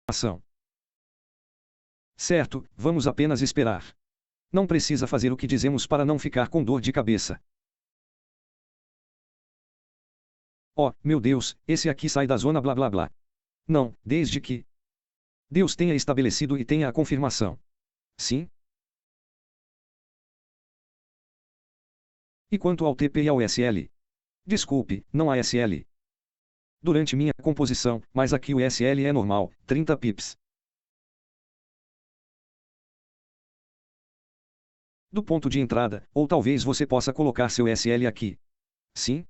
ação. Certo, vamos apenas esperar. Não precisa fazer o que dizemos para não ficar com dor de cabeça. Oh, meu Deus, esse aqui sai da zona blá blá blá. Não, desde que Deus tenha estabelecido e tenha a confirmação. Sim? E quanto ao TP e ao SL? Desculpe, não há SL. Durante minha composição, mas aqui o SL é normal, 30 pips. Do ponto de entrada, ou talvez você possa colocar seu SL aqui. Sim?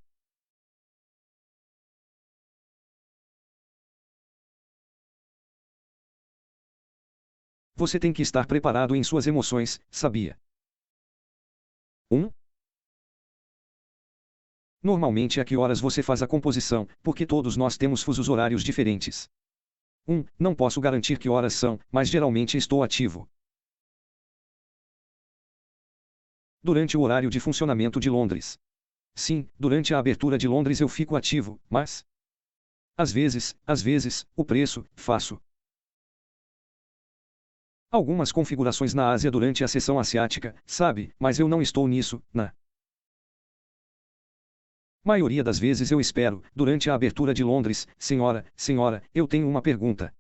Você tem que estar preparado em suas emoções, sabia? 1. Normalmente a que horas você faz a composição, porque todos nós temos fusos horários diferentes. 1. Não posso garantir que horas são, mas geralmente estou ativo. Durante o horário de funcionamento de Londres. Sim, durante a abertura de Londres eu fico ativo, mas às vezes, o preço, faço algumas configurações na Ásia durante a sessão asiática, sabe, mas eu não estou nisso, na maioria das vezes eu espero, durante a abertura de Londres. Senhora, eu tenho uma pergunta.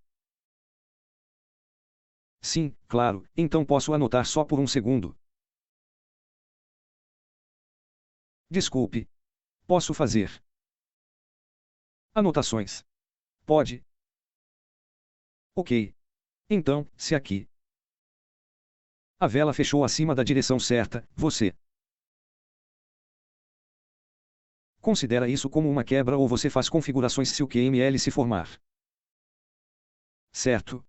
Sim, claro, então posso anotar só por um segundo. Desculpe. Posso fazer anotações? Pode. Ok. Então, se aqui a vela fechou acima da direção certa, você considera isso como uma quebra ou você faz configurações se o QML se formar? Certo.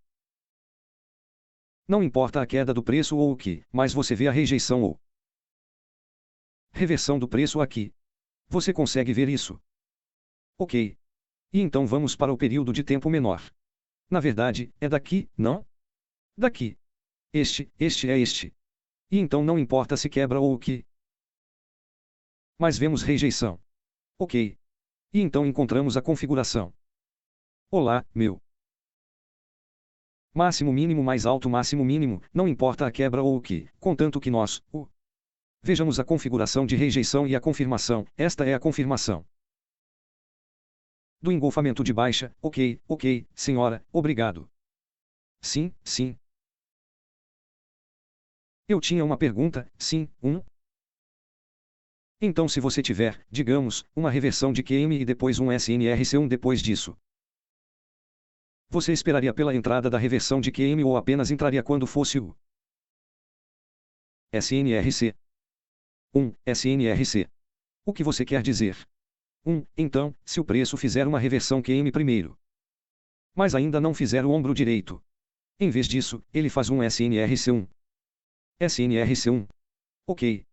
Não importa a queda do preço ou o que, mas você vê a rejeição ou reversão do preço aqui. Você consegue ver isso? Ok. E então vamos para o período de tempo menor. Na verdade, é daqui, não? Daqui. Este é este. E então não importa se quebra ou o que. Mas vemos rejeição. Ok. E então encontramos a configuração. Olá, meu. Máximo mínimo mais alto máximo mínimo, não importa a quebra ou o que, contanto que nós, vejamos a configuração de rejeição e a confirmação. Esta é a confirmação do engolfamento de baixa. Ok, senhora, obrigado. Sim. Eu tinha uma pergunta, sim, Então se você tiver, digamos, uma reversão de QM e depois um SNRC1 depois disso. Você esperaria pela entrada da reversão de QM ou apenas entraria quando fosse o SNRC? SNRC. O que você quer dizer? Então, se o preço fizer uma reversão QM primeiro, mas ainda não fizer o ombro direito. Em vez disso, ele faz um SNRC1. SNRC1. Ok.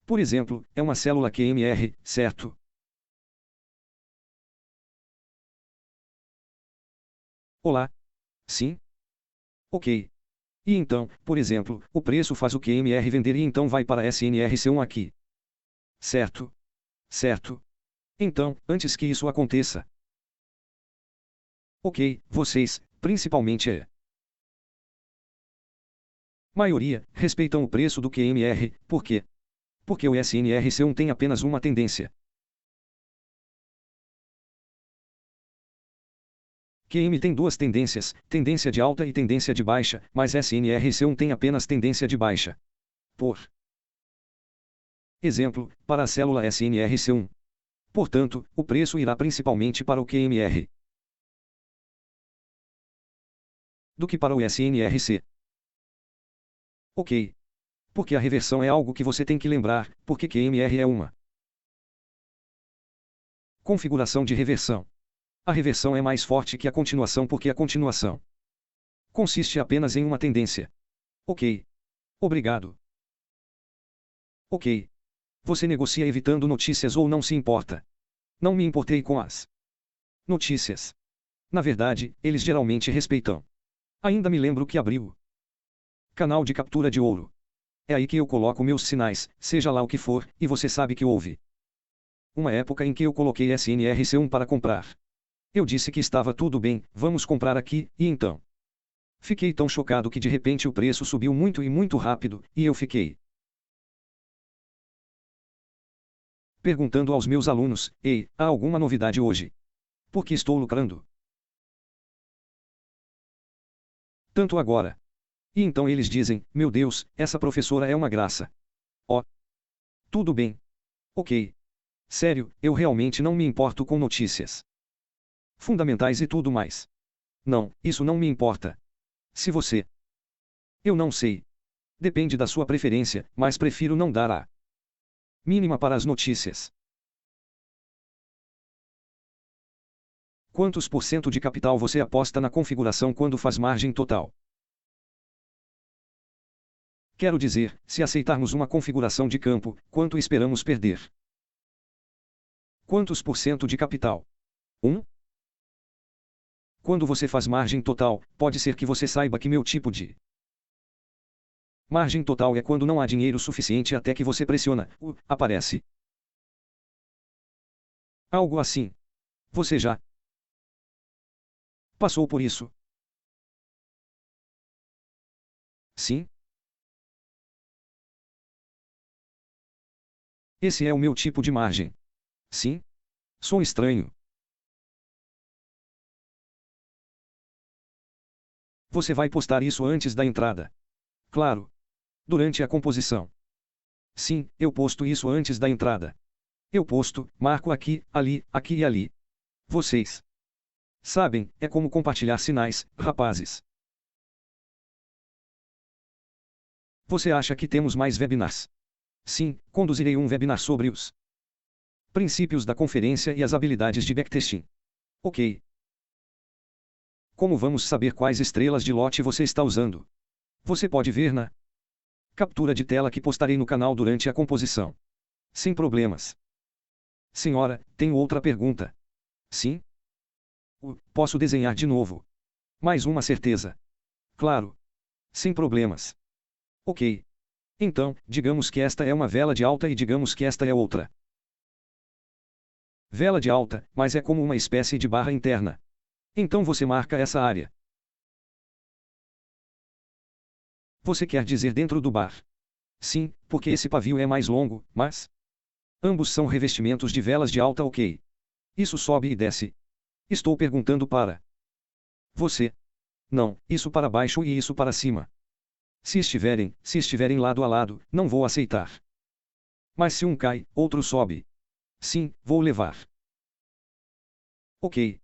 Por exemplo, é uma célula QMR, certo? Olá. Sim? Ok. E então, por exemplo, o preço faz o QMR vender e então vai para SNRC1 aqui. Certo? Então, antes que isso aconteça. Ok, vocês, principalmente maioria, respeitam o preço do QMR, por quê? Porque o SNRC1 tem apenas uma tendência. QM tem duas tendências, tendência de alta e tendência de baixa, mas SNRC1 tem apenas tendência de baixa. Por exemplo, para a célula SNRC1. Portanto, o preço irá principalmente para o QMR do que para o SNRC. Ok. Porque a reversão é algo que você tem que lembrar, porque QMR é uma configuração de reversão. A reversão é mais forte que a continuação porque a continuação consiste apenas em uma tendência. Ok. Obrigado. Ok. Você negocia evitando notícias ou não se importa? Não me importei com as notícias. Na verdade, eles geralmente respeitam. Ainda me lembro que abriu canal de captura de ouro. É aí que eu coloco meus sinais, seja lá o que for, e você sabe que houve uma época em que eu coloquei SNRC1 para comprar. Eu disse que estava tudo bem, vamos comprar aqui, e então Fiquei tão chocado que de repente o preço subiu muito e muito rápido, e eu fiquei perguntando aos meus alunos: ei, há alguma novidade hoje? Porque estou lucrando tanto agora. E então eles dizem: meu Deus, essa professora é uma graça. Oh, tudo bem. Ok. Sério, eu realmente não me importo com notícias fundamentais e tudo mais. Não, isso não me importa. Se você. Eu não sei. Depende da sua preferência, mas prefiro não dar a mínima para as notícias. Quantos por cento de capital você aposta na configuração quando faz margem total? Quero dizer, se aceitarmos uma configuração de campo, quanto esperamos perder? Quantos por cento de capital? 1. Quando você faz margem total, pode ser que você saiba que meu tipo de margem total é quando não há dinheiro suficiente até que você pressiona o aparece. Algo assim. Você já passou por isso? Sim? Esse é o meu tipo de margem. Sim? Sou estranho. Você vai postar isso antes da entrada? Claro. Durante a composição. Sim, eu posto isso antes da entrada. Eu posto, marco aqui, ali, aqui e ali. Vocês sabem, é como compartilhar sinais, rapazes. Você acha que temos mais webinars? Sim, conduzirei um webinar sobre os princípios da conferência e as habilidades de backtesting. Ok. Como vamos saber quais estrelas de lote você está usando? Você pode ver na captura de tela que postarei no canal durante a composição. Sem problemas. Senhora, tenho outra pergunta. Sim? Posso desenhar de novo? Mais uma certeza. Claro. Sem problemas. Ok. Então, digamos que esta é uma vela de alta e digamos que esta é outra vela de alta, mas é como uma espécie de barra interna. Então você marca essa área. Você quer dizer dentro do bar? Sim, porque esse pavio é mais longo, mas ambos são revestimentos de velas de alta, ok. Isso sobe e desce. Estou perguntando para você. Não, isso para baixo e isso para cima. Se estiverem lado a lado, não vou aceitar. Mas se um cai, outro sobe. Sim, vou levar. Ok.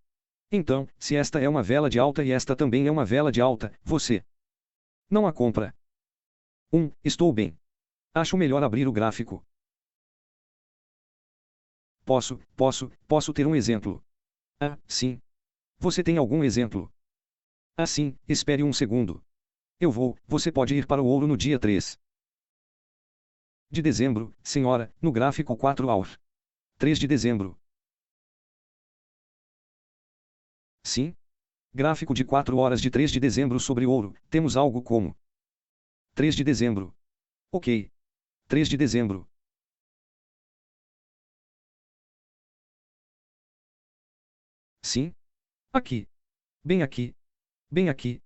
Então, se esta é uma vela de alta e esta também é uma vela de alta, você não a compra. Estou bem. Acho melhor abrir o gráfico. Posso ter um exemplo. Ah, sim. Você tem algum exemplo? Ah, sim, espere um segundo. Você pode ir para o ouro no dia 3 de dezembro, senhora, no gráfico 4 hour. 3 de dezembro. Sim? Gráfico de 4 horas de 3 de dezembro sobre ouro, temos algo como 3 de dezembro. Ok. 3 de dezembro. Sim? Aqui. Bem aqui. Bem aqui.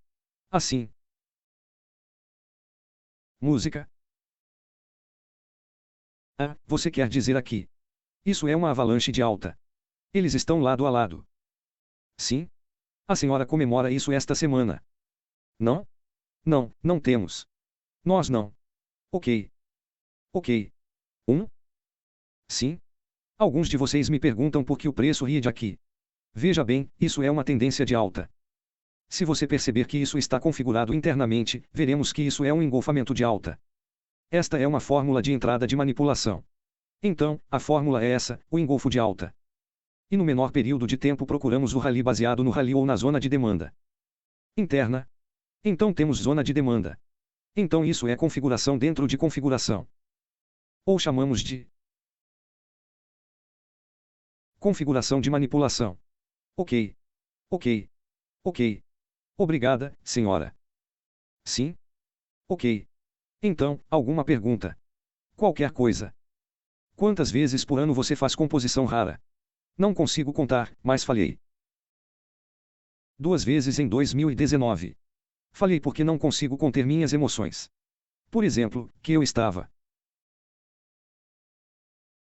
Assim. Música. Ah, você quer dizer aqui. Isso é uma avalanche de alta. Eles estão lado a lado. Sim? A senhora comemora isso esta semana. Não? Não, não temos. Nós não. Ok. Ok. Um? Sim? Alguns de vocês me perguntam por que o preço ri de aqui. Veja bem, isso é uma tendência de alta. Se você perceber que isso está configurado internamente, veremos que isso é um engolfamento de alta. Esta é uma fórmula de entrada de manipulação. Então, a fórmula é essa, o engolfo de alta. E no menor período de tempo procuramos o rally baseado no rally ou na zona de demanda interna. Então temos zona de demanda. Então isso é configuração dentro de configuração. Ou chamamos de configuração de manipulação. Ok. Ok. Ok. Obrigada, senhora. Sim? Ok. Então, alguma pergunta? Qualquer coisa. Quantas vezes por ano você faz composição rara? Não consigo contar, mas falhei 2 vezes em 2019. Falei porque não consigo conter minhas emoções. Por exemplo, que eu estava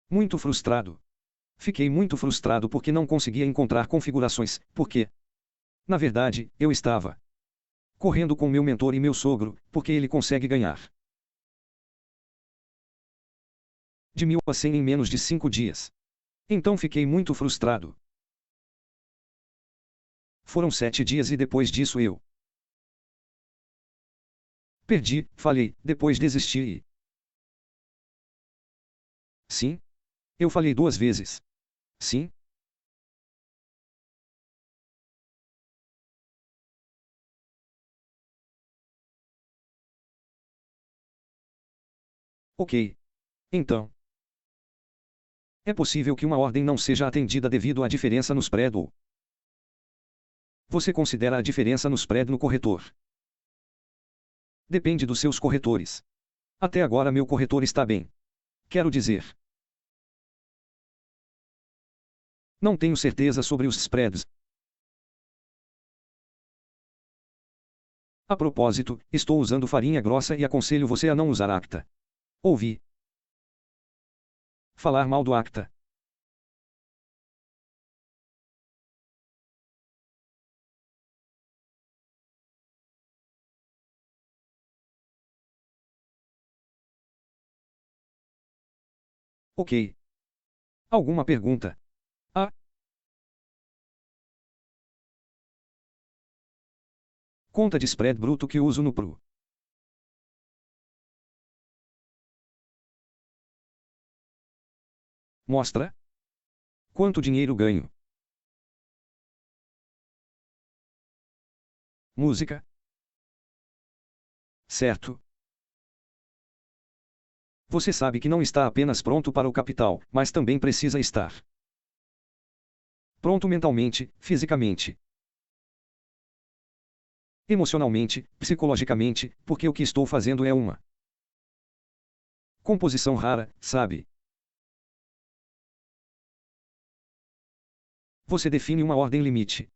muito frustrado. Fiquei muito frustrado porque não conseguia encontrar configurações, porque, na verdade, eu estava correndo com meu mentor e meu sogro, porque ele consegue ganhar de 1000 a 100 em menos de 5 dias. Então fiquei muito frustrado. Foram 7 dias e depois disso eu perdi, falei, depois desisti e... Sim? Eu falei 2 vezes. Sim? Ok. Então, é possível que uma ordem não seja atendida devido à diferença no spread ou você considera a diferença no spread no corretor. Depende dos seus corretores. Até agora meu corretor está bem. Quero dizer, não tenho certeza sobre os spreads. A propósito, estou usando farinha grossa e aconselho você a não usar Acta. Ouvi falar mal do Acta. Ok. Alguma pergunta? Ah, conta de spread bruto que uso no Pro. Mostra quanto dinheiro ganho. Música. Certo. Você sabe que não está apenas pronto para o capital, mas também precisa estar pronto mentalmente, fisicamente, emocionalmente, psicologicamente, porque o que estou fazendo é uma composição rara, sabe? Você define uma ordem limite.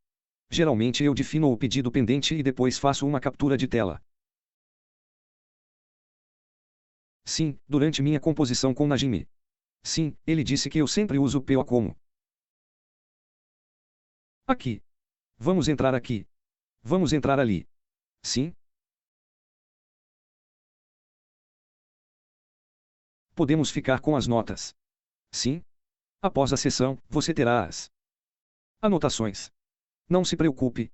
Geralmente eu defino o pedido pendente e depois faço uma captura de tela. Sim, durante minha composição com Najimi. Sim, ele disse que eu sempre uso PO como. Aqui. Vamos entrar aqui. Vamos entrar ali. Sim? Podemos ficar com as notas. Sim? Após a sessão, você terá as anotações. Não se preocupe.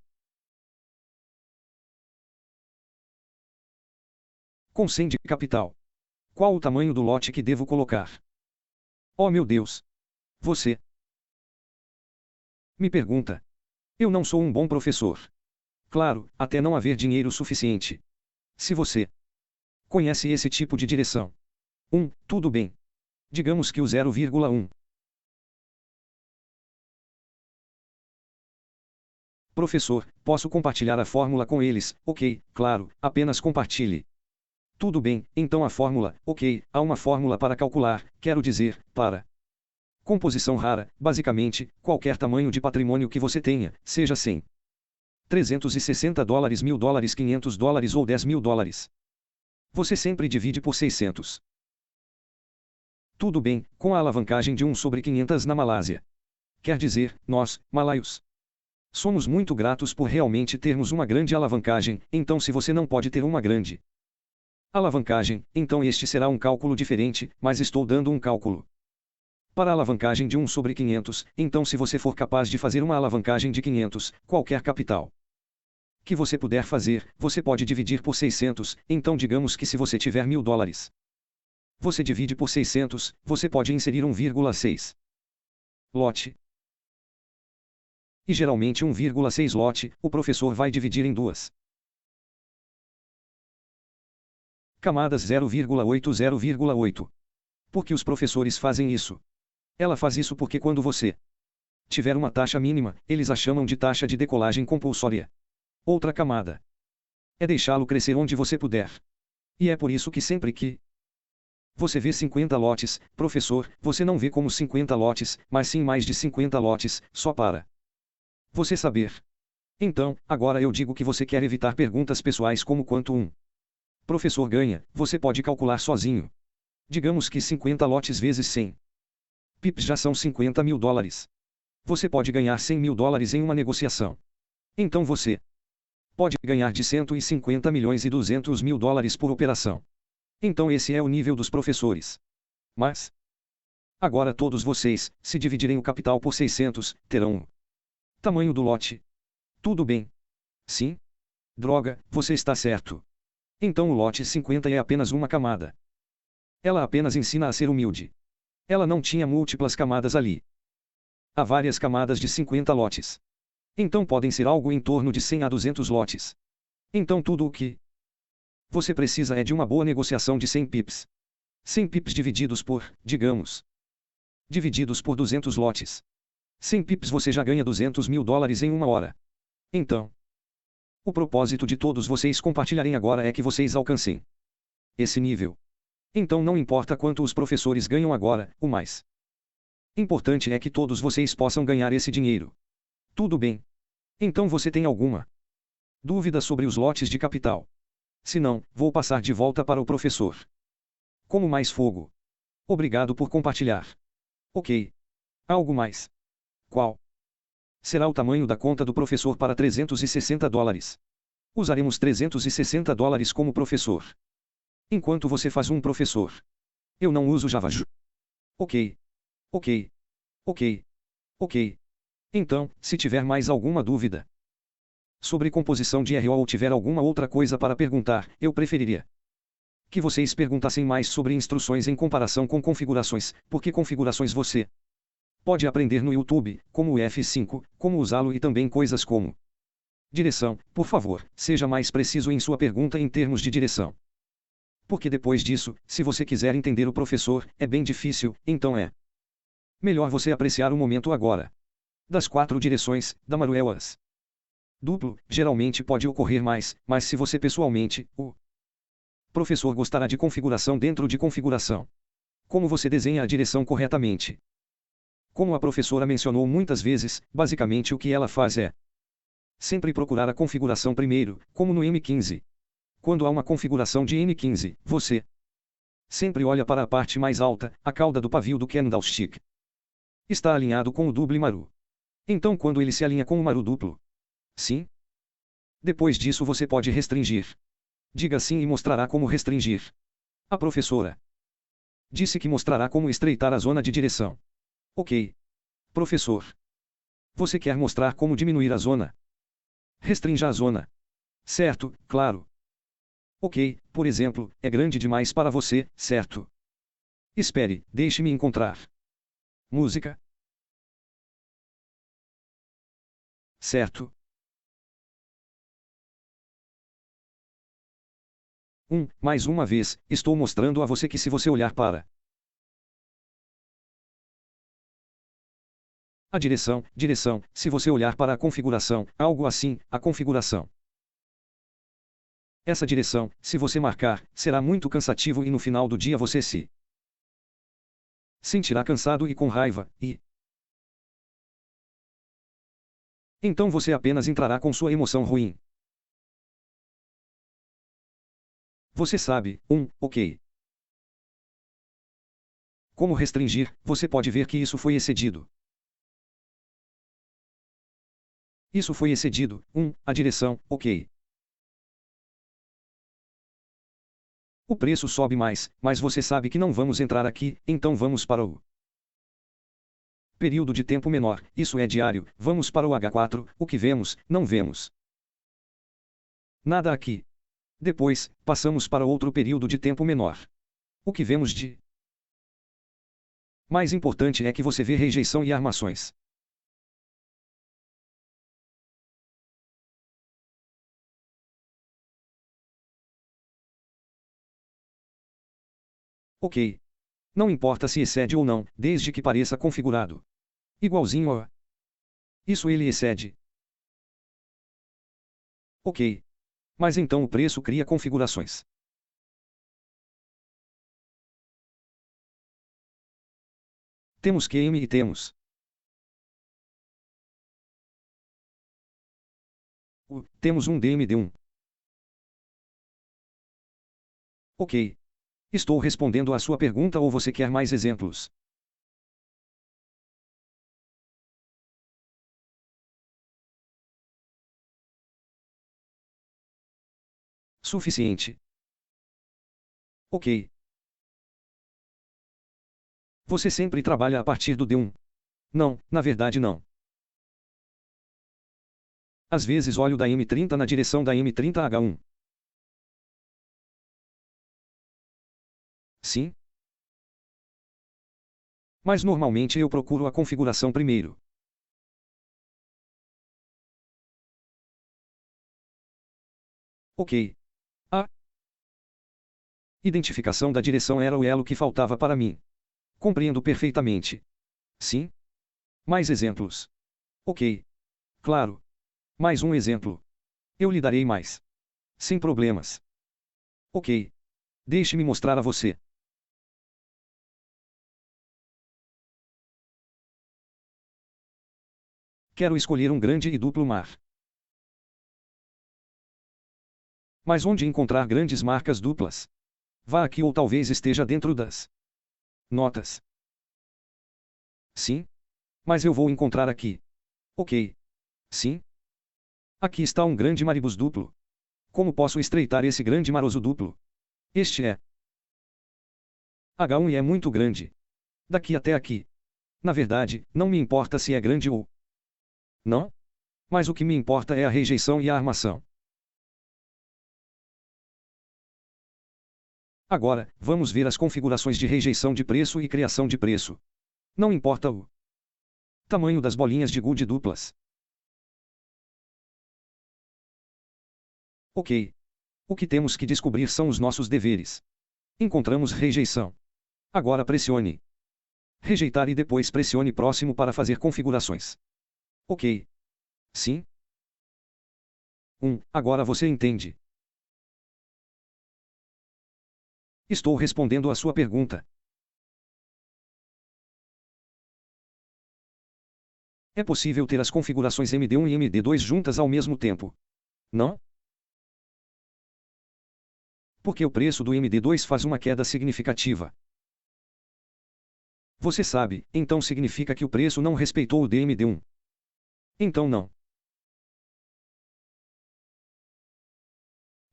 Com 100 de capital. Qual o tamanho do lote que devo colocar? Oh meu Deus! Você me pergunta. Eu não sou um bom professor. Claro, até não haver dinheiro suficiente. Se você conhece esse tipo de direção. Tudo bem. Digamos que o 0,1. Professor, posso compartilhar a fórmula com eles? Ok, claro, apenas compartilhe. Tudo bem, então a fórmula, ok, há uma fórmula para calcular, quero dizer, para composição rara, basicamente, qualquer tamanho de patrimônio que você tenha, seja 100, 360 dólares, 1000 dólares, 500 dólares ou 10 mil dólares. Você sempre divide por 600. Tudo bem, com a alavancagem de 1/500 na Malásia. Quer dizer, nós, malaios, somos muito gratos por realmente termos uma grande alavancagem, então se você não pode ter uma grande alavancagem, então este será um cálculo diferente, mas estou dando um cálculo. Para a alavancagem de 1/500, então se você for capaz de fazer uma alavancagem de 500, qualquer capital que você puder fazer, você pode dividir por 600, então digamos que se você tiver 1000 dólares, você divide por 600, você pode inserir 1,6 lote. E geralmente 1,6 lote, o professor vai dividir em duas camadas 0,8 0,8. Por que os professores fazem isso? Ela faz isso porque quando você tiver uma taxa mínima, eles a chamam de taxa de decolagem compulsória. Outra camada é deixá-lo crescer onde você puder. E é por isso que sempre que você vê 50 lotes, professor, você não vê como 50 lotes, mas sim mais de 50 lotes, só para você saber. Então, agora eu digo que você quer evitar perguntas pessoais como quanto um professor ganha, você pode calcular sozinho. Digamos que 50 lotes vezes 100 pips já são 50 mil dólares. Você pode ganhar 100 mil dólares em uma negociação. Então você pode ganhar de 150 milhões e 200 mil dólares por operação. Então esse é o nível dos professores. Mas, agora todos vocês, se dividirem o capital por 600, terão o tamanho do lote. Tudo bem? Sim? Droga, você está certo. Então o lote 50 é apenas uma camada. Ela apenas ensina a ser humilde. Ela não tinha múltiplas camadas ali. Há várias camadas de 50 lotes. Então podem ser algo em torno de 100 a 200 lotes. Então tudo o que você precisa é de uma boa negociação de 100 pips. 100 pips divididos por, digamos, divididos por 200 lotes. 100 pips você já ganha 200 mil dólares em uma hora. Então, o propósito de todos vocês compartilharem agora é que vocês alcancem esse nível. Então não importa quanto os professores ganham agora, o mais importante é que todos vocês possam ganhar esse dinheiro. Tudo bem? Então você tem alguma dúvida sobre os lotes de capital? Se não, vou passar de volta para o professor. Como mais fogo? Obrigado por compartilhar. Ok. Algo mais? Qual será o tamanho da conta do professor para 360 dólares? Usaremos 360 dólares como professor. Enquanto você faz um professor. Eu não uso Java. Ok. Ok. Ok. Ok. Então, se tiver mais alguma dúvida sobre composição de RO ou tiver alguma outra coisa para perguntar, eu preferiria que vocês perguntassem mais sobre instruções em comparação com configurações, porque configurações você pode aprender no YouTube, como o F5, como usá-lo e também coisas como direção. Por favor, seja mais preciso em sua pergunta em termos de direção. Porque depois disso, se você quiser entender o professor, é bem difícil, então é melhor você apreciar o momento agora. Das 4 direções, da Maruelas. Duplo, geralmente pode ocorrer mais, mas se você pessoalmente, o professor gostará de configuração dentro de configuração. Como você desenha a direção corretamente? Como a professora mencionou muitas vezes, basicamente o que ela faz é sempre procurar a configuração primeiro, como no M15. Quando há uma configuração de M15, você sempre olha para a parte mais alta, a cauda do pavio do candlestick. Está alinhado com o double Maru. Então quando ele se alinha com o Maru duplo? Sim? Depois disso você pode restringir. Diga sim e mostrará como restringir. A professora disse que mostrará como estreitar a zona de direção. Ok. Professor. Você quer mostrar como diminuir a zona? Restrinja a zona. Certo, claro. Ok, por exemplo, é grande demais para você, certo? Espere, deixe-me encontrar. Música. Certo. Mais uma vez, estou mostrando a você que se você olhar para a direção, se você olhar para a configuração, algo assim, a configuração. Essa direção, se você marcar, será muito cansativo e no final do dia você se sentirá cansado e com raiva, e então você apenas entrará com sua emoção ruim. Você sabe, ok. Como restringir, você pode ver que isso foi excedido. Isso foi excedido, a direção, ok. O preço sobe mais, mas você sabe que não vamos entrar aqui, então vamos para o período de tempo menor, isso é diário, vamos para o H4, o que vemos, não vemos nada aqui. Depois, passamos para outro período de tempo menor. O que vemos de mais importante é que você vê rejeição e armações. Ok. Não importa se excede ou não, desde que pareça configurado. Igualzinho a isso ele excede. Ok. Mas então o preço cria configurações. Temos QM e temos Temos um DMD1. Ok. Estou respondendo à sua pergunta ou você quer mais exemplos? Suficiente. Ok. Você sempre trabalha a partir do D1. Não, na verdade não. Às vezes olho da M30 na direção da M30H1. Sim. Mas normalmente eu procuro a configuração primeiro. Ok. A identificação da direção era o elo que faltava para mim. Compreendo perfeitamente. Sim? Mais exemplos. Ok. Claro. Mais um exemplo. Eu lhe darei mais. Sem problemas. Ok. Deixe-me mostrar a você. Quero escolher um grande e duplo mar. Mas onde encontrar grandes marcas duplas? Vá aqui ou talvez esteja dentro das notas. Sim? Mas eu vou encontrar aqui. Ok. Sim? Aqui está um grande maribus duplo. Como posso estreitar esse grande maroso duplo? Este é H1 e é muito grande. Daqui até aqui. Na verdade, não me importa se é grande ou não. Mas o que me importa é a rejeição e a armação. Agora, vamos ver as configurações de rejeição de preço e criação de preço. Não importa o tamanho das bolinhas de gude duplas. Ok. O que temos que descobrir são os nossos deveres. Encontramos rejeição. Agora pressione rejeitar e depois pressione próximo para fazer configurações. Ok. Sim? Agora você entende. Estou respondendo à sua pergunta. É possível ter as configurações MD1 e MD2 juntas ao mesmo tempo. Não? Porque o preço do MD2 faz uma queda significativa. Você sabe, então significa que o preço não respeitou o DMD1. Então não.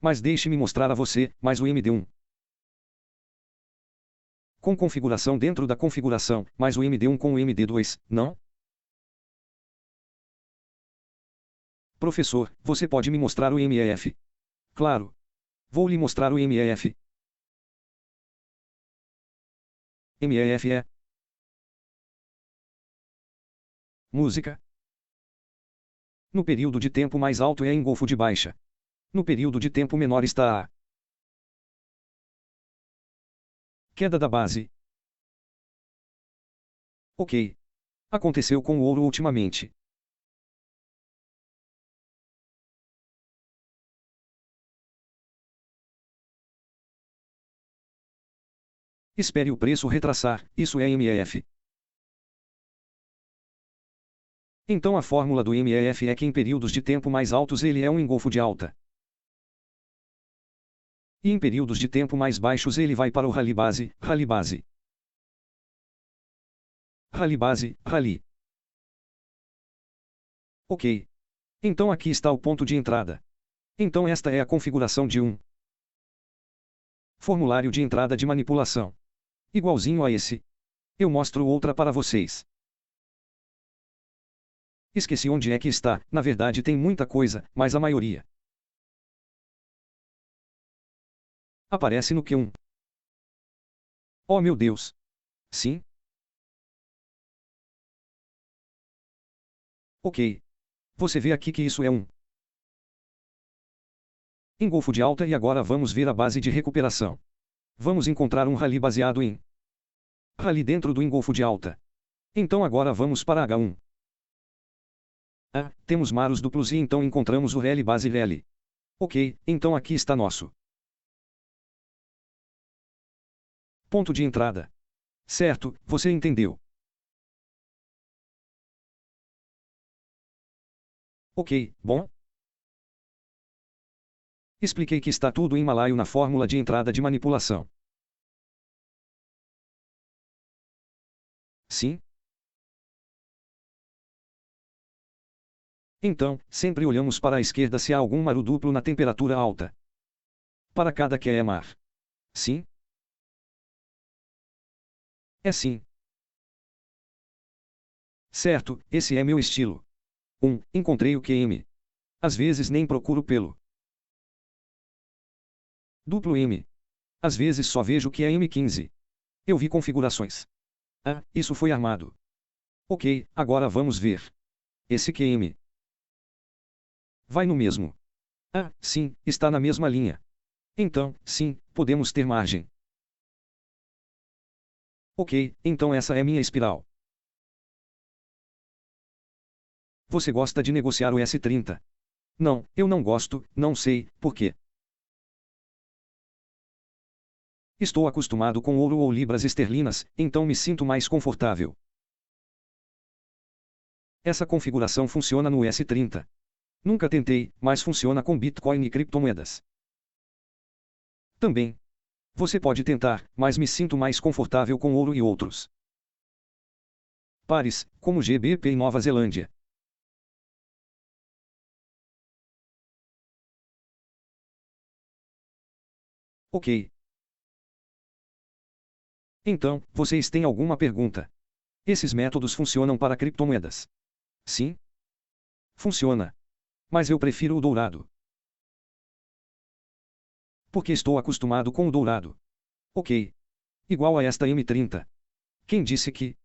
Mas deixe-me mostrar a você, mais o MD1. Com configuração dentro da configuração, mais o MD1 com o MD2, não? Professor, você pode me mostrar o MEF? Claro. Vou lhe mostrar o MEF. MEF é música. No período de tempo mais alto é engolfo de baixa. No período de tempo menor está a queda da base. Ok. Aconteceu com o ouro ultimamente. Espere o preço retraçar, isso é MEF. Então a fórmula do MEF é que em períodos de tempo mais altos ele é um engolfo de alta. E em períodos de tempo mais baixos ele vai para o rally base, rally base. Rally base, rally. Ok. Então aqui está o ponto de entrada. Então esta é a configuração de um formulário de entrada de manipulação. Igualzinho a esse. Eu mostro outra para vocês. Esqueci onde é que está, na verdade tem muita coisa, mas a maioria aparece no Q1. Oh meu Deus! Sim? Ok. Você vê aqui que isso é um engolfo de alta e agora vamos ver a base de recuperação. Vamos encontrar um rally baseado em rally dentro do engolfo de alta. Então agora vamos para H1. Temos maros duplos e então encontramos o rally base rally. Ok, então aqui está nosso ponto de entrada. Certo, você entendeu. Ok, bom. Expliquei que está tudo em malaio na fórmula de entrada de manipulação. Sim? Então, sempre olhamos para a esquerda se há algum maru duplo na temperatura alta. Para cada QE-mar. Sim? É sim. Certo, esse é meu estilo. Encontrei o QM. Às vezes nem procuro pelo duplo M. Às vezes só vejo que é M15. Eu vi configurações. Ah, isso foi armado. Ok, agora vamos ver. Esse QM. Vai no mesmo. Ah, sim, está na mesma linha. Então, sim, podemos ter margem. Ok, então essa é minha espiral. Você gosta de negociar o S30? Não, eu não gosto, não sei, por quê. Estou acostumado com ouro ou libras esterlinas, então me sinto mais confortável. Essa configuração funciona no S30. Nunca tentei, mas funciona com Bitcoin e criptomoedas. Também. Você pode tentar, mas me sinto mais confortável com ouro e outros pares, como GBP e Nova Zelândia. Ok. Então, vocês têm alguma pergunta? Esses métodos funcionam para criptomoedas? Sim? Funciona. Mas eu prefiro o dourado. Porque estou acostumado com o dourado. Ok. Igual a esta M30. Quem disse que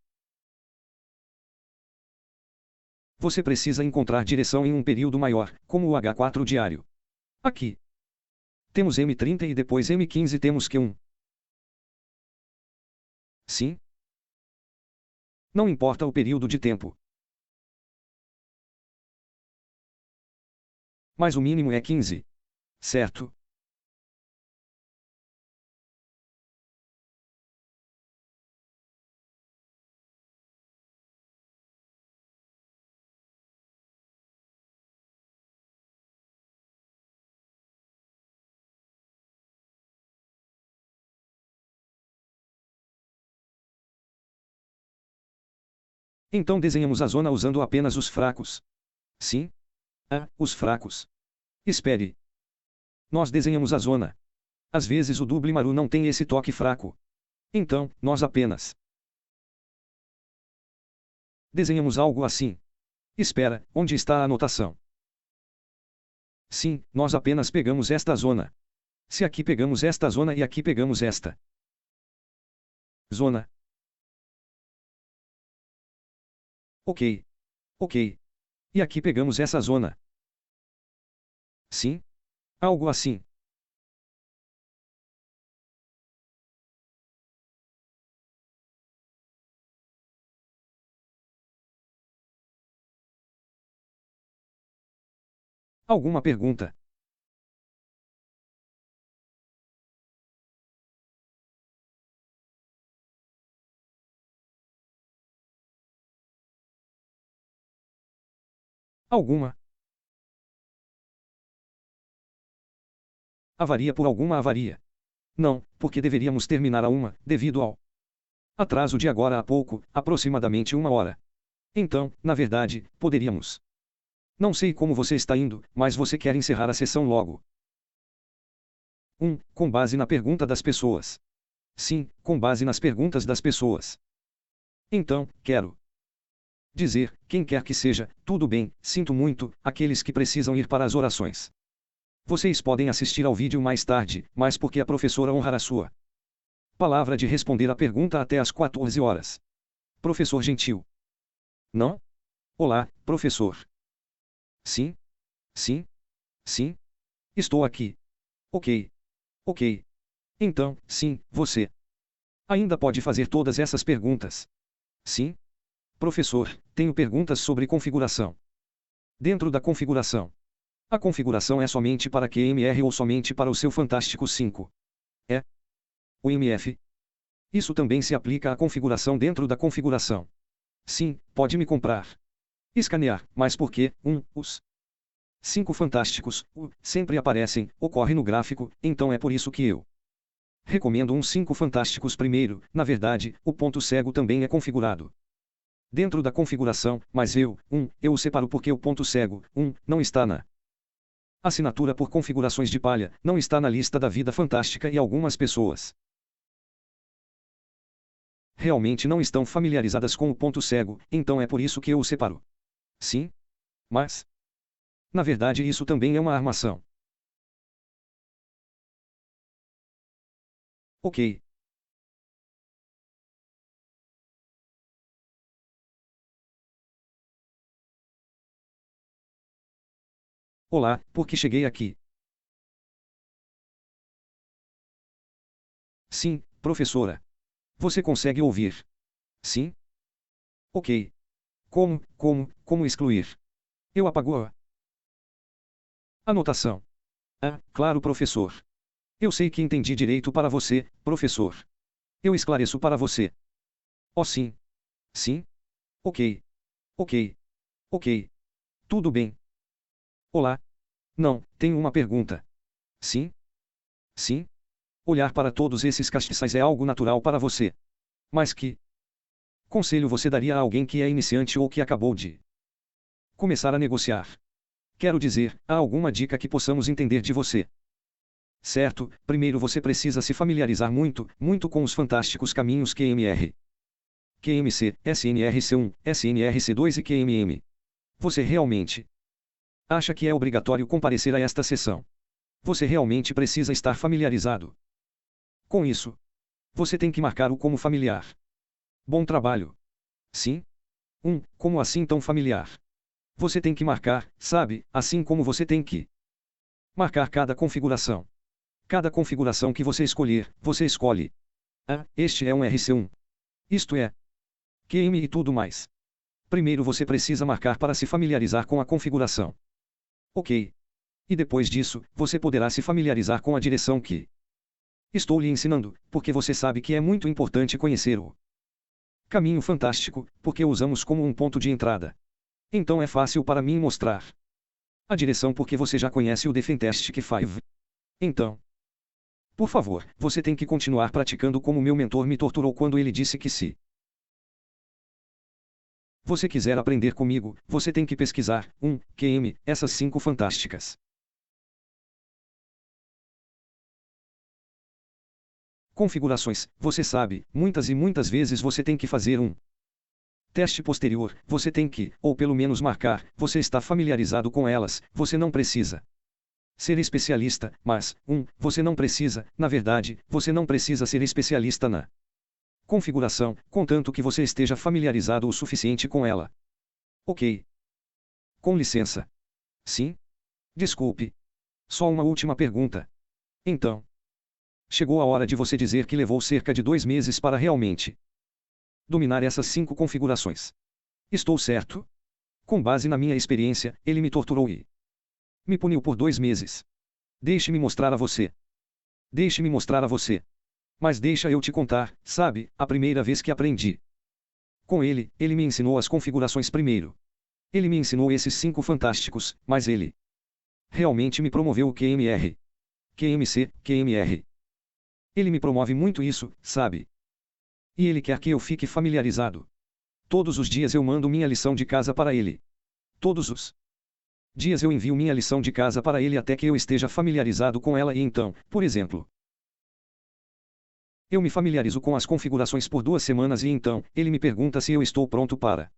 você precisa encontrar direção em um período maior, como o H4 diário? Aqui. Temos M30 e depois M15 temos Q1. Sim? Não importa o período de tempo. Mas o mínimo é 15. Certo? Então desenhamos a zona usando apenas os fracos. Sim? Ah, os fracos. Espere. Nós desenhamos a zona. Às vezes o Dublimaru não tem esse toque fraco. Então, nós apenas desenhamos algo assim. Espera, onde está a anotação? Sim, nós apenas pegamos esta zona. Se aqui pegamos esta zona e aqui pegamos esta zona. Ok. Ok. E aqui pegamos essa zona. Sim? Algo assim. Alguma pergunta? Alguma? Avaria por alguma avaria? Não, porque deveríamos terminar a uma, devido ao atraso de agora a pouco, aproximadamente uma hora. Então, na verdade, poderíamos. Não sei como você está indo, mas você quer encerrar a sessão logo. Com base na pergunta das pessoas. Sim, com base nas perguntas das pessoas. Então, quero dizer, quem quer que seja, tudo bem, sinto muito, aqueles que precisam ir para as orações. Vocês podem assistir ao vídeo mais tarde, mas porque a professora honrará sua palavra de responder a pergunta até às 14 horas. Professor Gentil. Não? Olá, professor. Sim? Sim? Sim? Estou aqui. Ok. Ok. Então, sim, você ainda pode fazer todas essas perguntas. Sim? Professor, tenho perguntas sobre configuração. Dentro da configuração. A configuração é somente para QMR ou somente para o seu Fantástico 5? É. O MF. Isso também se aplica à configuração dentro da configuração. Sim, pode me comprar. Escanear, mas por que, os 5 fantásticos, sempre aparecem, ocorre no gráfico, então é por isso que eu recomendo um 5 fantásticos primeiro. Na verdade, o ponto cego também é configurado dentro da configuração, mas eu o separo porque o ponto cego, não está na assinatura por configurações de palha, não está na lista da vida fantástica e algumas pessoas realmente não estão familiarizadas com o ponto cego, então é por isso que eu o separo. Sim? Mas, na verdade, isso também é uma armação. Ok. Olá, por que cheguei aqui? Sim, professora. Você consegue ouvir? Sim? Ok. Como excluir? Eu apago a anotação. Ah, claro, professor. Eu sei que entendi direito para você, professor. Eu esclareço para você. Oh, sim. Sim? Ok. Ok. Ok. Tudo bem. Olá. Não, tenho uma pergunta. Sim? Sim? Olhar para todos esses castiçais é algo natural para você. Mas que conselho você daria a alguém que é iniciante ou que acabou de começar a negociar? Quero dizer, há alguma dica que possamos entender de você? Certo, primeiro você precisa se familiarizar muito com os fantásticos caminhos QMR, QMC, SNRC1, SNRC2 e QMM. Você realmente acha que é obrigatório comparecer a esta sessão? Você realmente precisa estar familiarizado com isso. Você tem que marcar o como familiar. Bom trabalho. Sim? Como assim tão familiar? Você tem que marcar, sabe, assim como você tem que marcar cada configuração. Cada configuração que você escolher, você escolhe. Ah, este é um RC1. Isto é QM e tudo mais. Primeiro você precisa marcar para se familiarizar com a configuração. Ok. E depois disso, você poderá se familiarizar com a direção que estou lhe ensinando, porque você sabe que é muito importante conhecer o caminho fantástico, porque o usamos como um ponto de entrada. Então é fácil para mim mostrar a direção porque você já conhece o Defentestic 5. Então, por favor, você tem que continuar praticando como meu mentor me torturou quando ele disse que se você quiser aprender comigo, você tem que pesquisar, QM, essas 5 fantásticas configurações. Você sabe, muitas e muitas vezes você tem que fazer um teste posterior, você tem que, ou pelo menos marcar, você está familiarizado com elas, você não precisa ser especialista, mas, você não precisa, na verdade, você não precisa ser especialista na configuração, contanto que você esteja familiarizado o suficiente com ela. Ok. Com licença. Sim? Desculpe. Só uma última pergunta. Então, chegou a hora de você dizer que levou cerca de 2 meses para realmente dominar essas 5 configurações. Estou certo? Com base na minha experiência, ele me torturou e me puniu por 2 meses. Deixe-me mostrar a você. Deixe-me mostrar a você. Mas deixa eu te contar, sabe, a primeira vez que aprendi com ele, ele me ensinou as configurações primeiro. Ele me ensinou esses 5 fantásticos, mas ele realmente me promoveu o QMR, QMC, QMR. Ele me promove muito isso, sabe? E ele quer que eu fique familiarizado. Todos os dias eu mando minha lição de casa para ele. Todos os dias eu envio minha lição de casa para ele até que eu esteja familiarizado com ela e então, por exemplo, eu me familiarizo com as configurações por 2 semanas e então, ele me pergunta se eu estou pronto para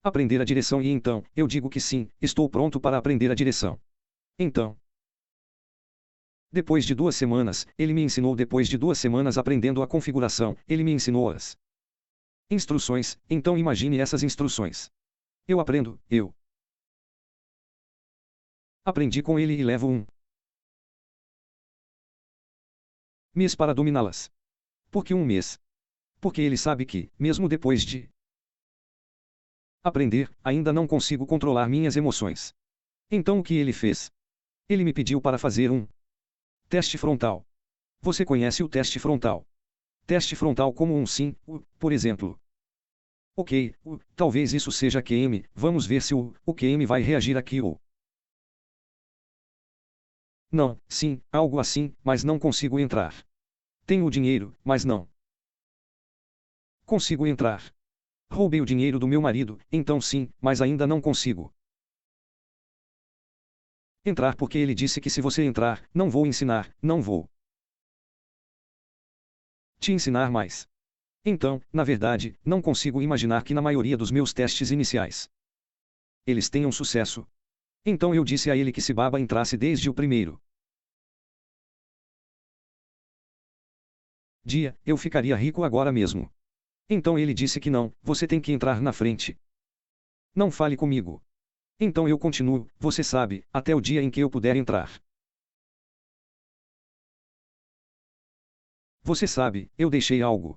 aprender a direção e então, eu digo que sim, estou pronto para aprender a direção. Então, depois de 2 semanas, ele me ensinou depois de 2 semanas aprendendo a configuração, ele me ensinou as instruções, então imagine essas instruções. Eu aprendi com ele e levo um mês para dominá-las. Por que um mês? Porque ele sabe que, mesmo depois de aprender, ainda não consigo controlar minhas emoções. Então o que ele fez? Ele me pediu para fazer um teste frontal. Você conhece o teste frontal? Teste frontal como um sim, por exemplo. Ok, talvez isso seja QM, vamos ver se o QM vai reagir aqui ou... Não, sim, algo assim, mas não consigo entrar. Tenho o dinheiro, mas não consigo entrar. Roubei o dinheiro do meu marido, então sim, mas ainda não consigo entrar porque ele disse que se você entrar, não vou ensinar, não vou te ensinar mais. Então, na verdade, não consigo imaginar que na maioria dos meus testes iniciais eles tenham sucesso. Então eu disse a ele que se Baba entrasse desde o primeiro dia, eu ficaria rico agora mesmo. Então ele disse que não, você tem que entrar na frente. Não fale comigo. Então eu continuo, você sabe, até o dia em que eu puder entrar. Você sabe, eu deixei algo.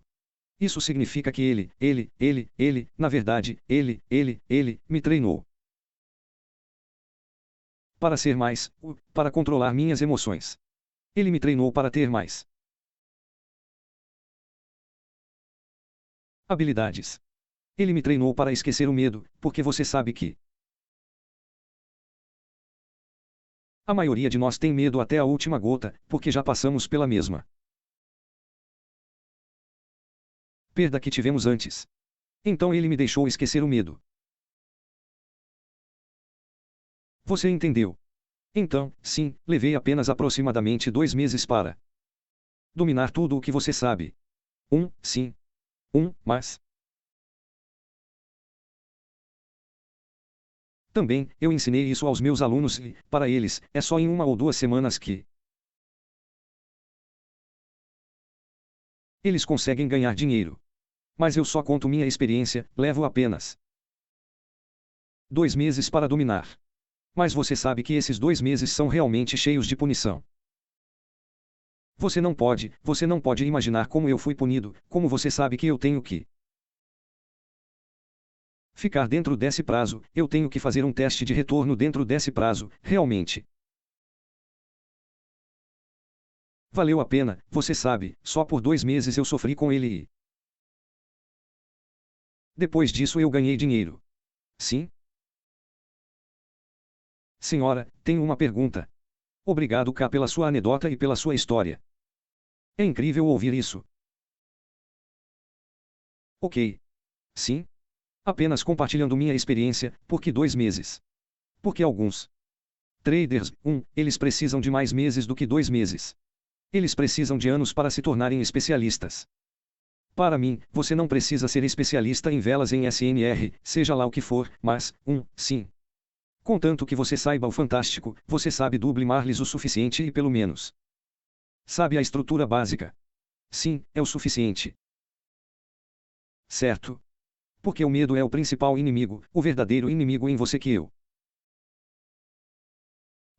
Isso significa que ele, na verdade, ele, me treinou. Para ser mais, para controlar minhas emoções. Ele me treinou para ter mais habilidades. Ele me treinou para esquecer o medo, porque você sabe que a maioria de nós tem medo até a última gota, porque já passamos pela mesma perda que tivemos antes. Então ele me deixou esquecer o medo. Você entendeu? Então, sim, levei apenas aproximadamente 2 meses para dominar tudo o que você sabe. Sim. Mas também, eu ensinei isso aos meus alunos e, para eles, é só em 1 ou 2 semanas que eles conseguem ganhar dinheiro. Mas eu só conto minha experiência, levo apenas 2 meses para dominar. Mas você sabe que esses 2 meses são realmente cheios de punição. Você não pode imaginar como eu fui punido, como você sabe que eu tenho que ficar dentro desse prazo, eu tenho que fazer um teste de retorno dentro desse prazo, realmente. Valeu a pena, você sabe, só por 2 meses eu sofri com ele e depois disso eu ganhei dinheiro. Sim? Senhora, tenho uma pergunta. Obrigado K pela sua anedota e pela sua história. É incrível ouvir isso. Ok. Sim? Apenas compartilhando minha experiência, porque 2 meses. Porque alguns traders, eles precisam de mais meses do que 2 meses. Eles precisam de anos para se tornarem especialistas. Para mim, você não precisa ser especialista em velas em SNR, seja lá o que for, mas, sim. Contanto que você saiba o fantástico, você sabe dublimar-lhes o suficiente e pelo menos sabe a estrutura básica. Sim, é o suficiente. Certo? Porque o medo é o principal inimigo, o verdadeiro inimigo em você que eu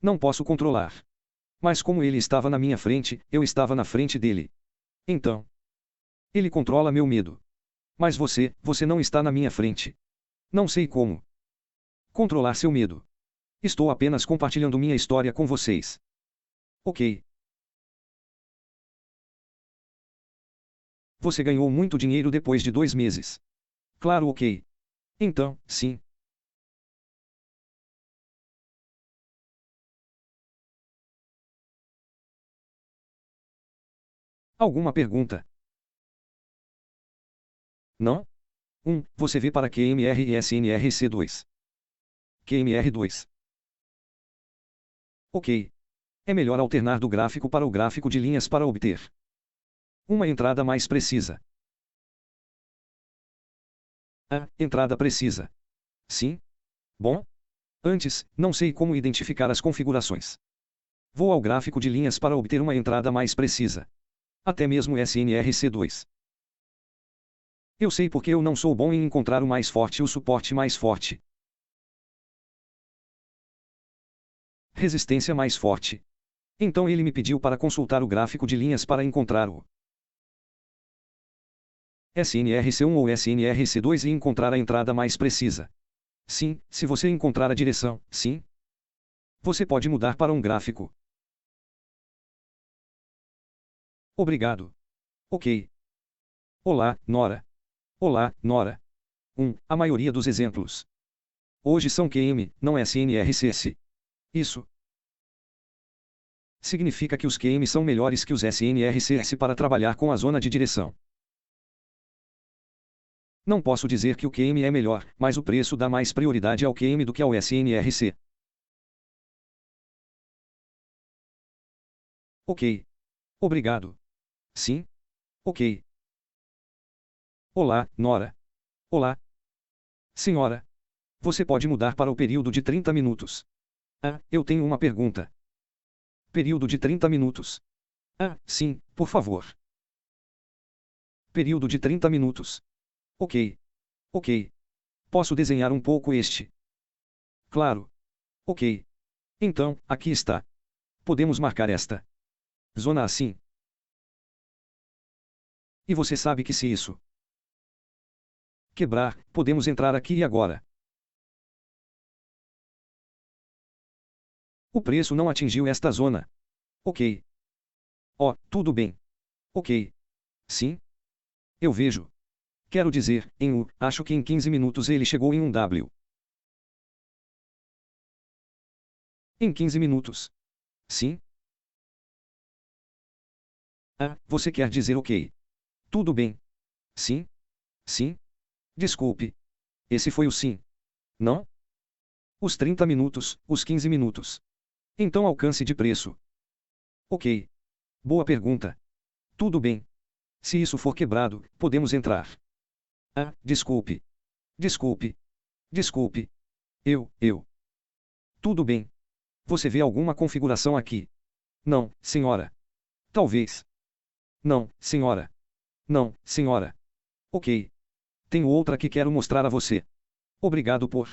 não posso controlar. Mas como ele estava na minha frente, eu estava na frente dele. Então, ele controla meu medo. Mas você não está na minha frente. Não sei como controlar seu medo. Estou apenas compartilhando minha história com vocês. Ok. Você ganhou muito dinheiro depois de 2 meses. Claro, ok. Então, sim. Alguma pergunta? Não? Você vê para QMR e SNRC2. QMR2. Ok. É melhor alternar do gráfico para o gráfico de linhas para obter uma entrada mais precisa. A entrada precisa. Sim? Bom? Antes, não sei como identificar as configurações. Vou ao gráfico de linhas para obter uma entrada mais precisa. Até mesmo SNRC2. Eu sei porque eu não sou bom em encontrar o mais forte e o suporte mais forte. Resistência mais forte. Então ele me pediu para consultar o gráfico de linhas para encontrar o SNRC1 ou SNRC2 e encontrar a entrada mais precisa. Sim, se você encontrar a direção, sim. Você pode mudar para um gráfico. Obrigado. Ok. Olá, Nora. Olá, Nora. A maioria dos exemplos hoje são QM, não SNRCS. Isso significa que os QM são melhores que os SNRCS para trabalhar com a zona de direção. Não posso dizer que o QM é melhor, mas o preço dá mais prioridade ao QM do que ao SNRC. Ok. Obrigado. Sim? Ok. Olá, Nora. Olá. Senhora. Você pode mudar para o período de 30 minutos. Ah, eu tenho uma pergunta. Período de 30 minutos. Ah, sim, por favor. Período de 30 minutos. Ok. Ok. Posso desenhar um pouco este? Claro. Ok. Então, aqui está. Podemos marcar esta zona assim. E você sabe que se isso quebrar, podemos entrar aqui e agora. O preço não atingiu esta zona. Ok. Oh, tudo bem. Ok. Sim? Eu vejo. Quero dizer, acho que em 15 minutos ele chegou em um W. Em 15 minutos. Sim? Ah, você quer dizer ok. Tudo bem. Sim? Sim? Desculpe. Esse foi o sim. Não? Os 30 minutos, os 15 minutos. Então alcance de preço. Ok. Boa pergunta. Tudo bem. Se isso for quebrado, podemos entrar. Ah, desculpe. Desculpe. Desculpe. Eu. Tudo bem. Você vê alguma configuração aqui? Não, senhora. Talvez. Não, senhora. Não, senhora. Ok. Tenho outra que quero mostrar a você. Obrigado por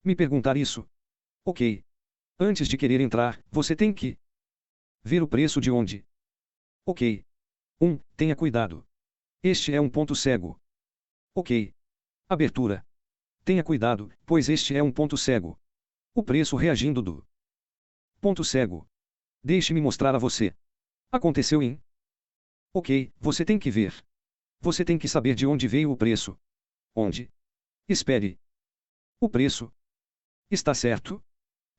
me perguntar isso. Ok. Antes de querer entrar, você tem que ver o preço de onde. Ok. Tenha cuidado. Este é um ponto cego. Ok. Abertura. Tenha cuidado, pois este é um ponto cego. O preço reagindo do ponto cego. Deixe-me mostrar a você. Aconteceu em. Ok, você tem que ver. Você tem que saber de onde veio o preço. Onde? Espere. O preço. Está certo?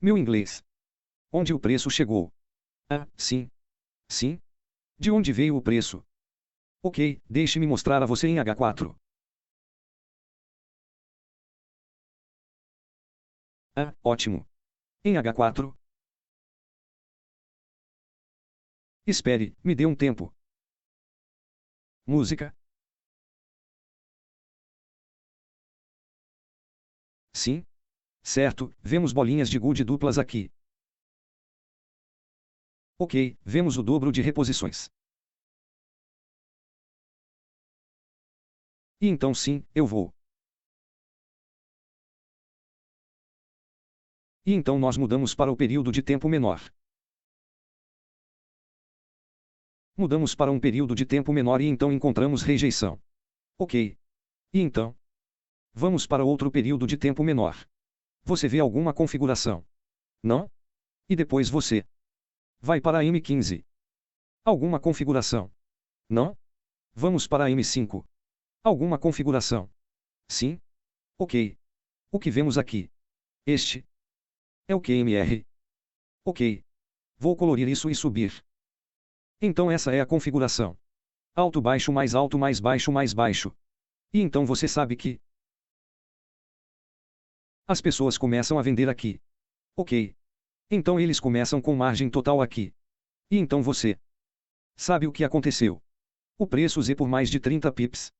Meu inglês. Onde o preço chegou? Ah, sim. Sim? De onde veio o preço? Ok, deixe-me mostrar a você em H4. Ah, ótimo. Em H4. Espere, me dê um tempo. Música. Sim? Certo, vemos bolinhas de gude duplas aqui. Ok, vemos o dobro de reposições. E então sim, eu vou. E então nós mudamos para o período de tempo menor. Mudamos para um período de tempo menor e então encontramos rejeição. Ok. E então? Vamos para outro período de tempo menor. Você vê alguma configuração? Não? E depois você vai para a M15. Alguma configuração? Não? Vamos para a M5. Alguma configuração? Sim? Ok. O que vemos aqui? Este é o QMR. Ok. Vou colorir isso e subir. Então essa é a configuração. Alto baixo mais alto mais baixo mais baixo. E então você sabe que as pessoas começam a vender aqui. Ok. Então eles começam com margem total aqui. E então você sabe o que aconteceu? O preço Z por mais de 30 pips.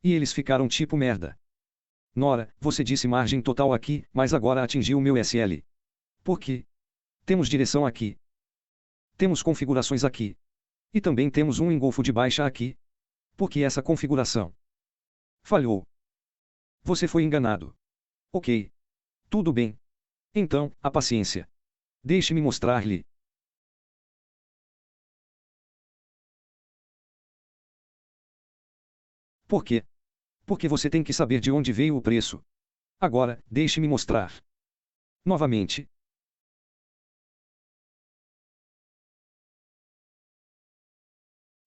E eles ficaram tipo merda. Nora, você disse margem total aqui, mas agora atingiu o meu SL. Por quê? Temos direção aqui. Temos configurações aqui. E também temos um engolfo de baixa aqui. Por que essa configuração falhou? Você foi enganado. Ok. Tudo bem. Então, a paciência. Deixe-me mostrar-lhe. Por quê? Porque você tem que saber de onde veio o preço. Agora, deixe-me mostrar. Novamente.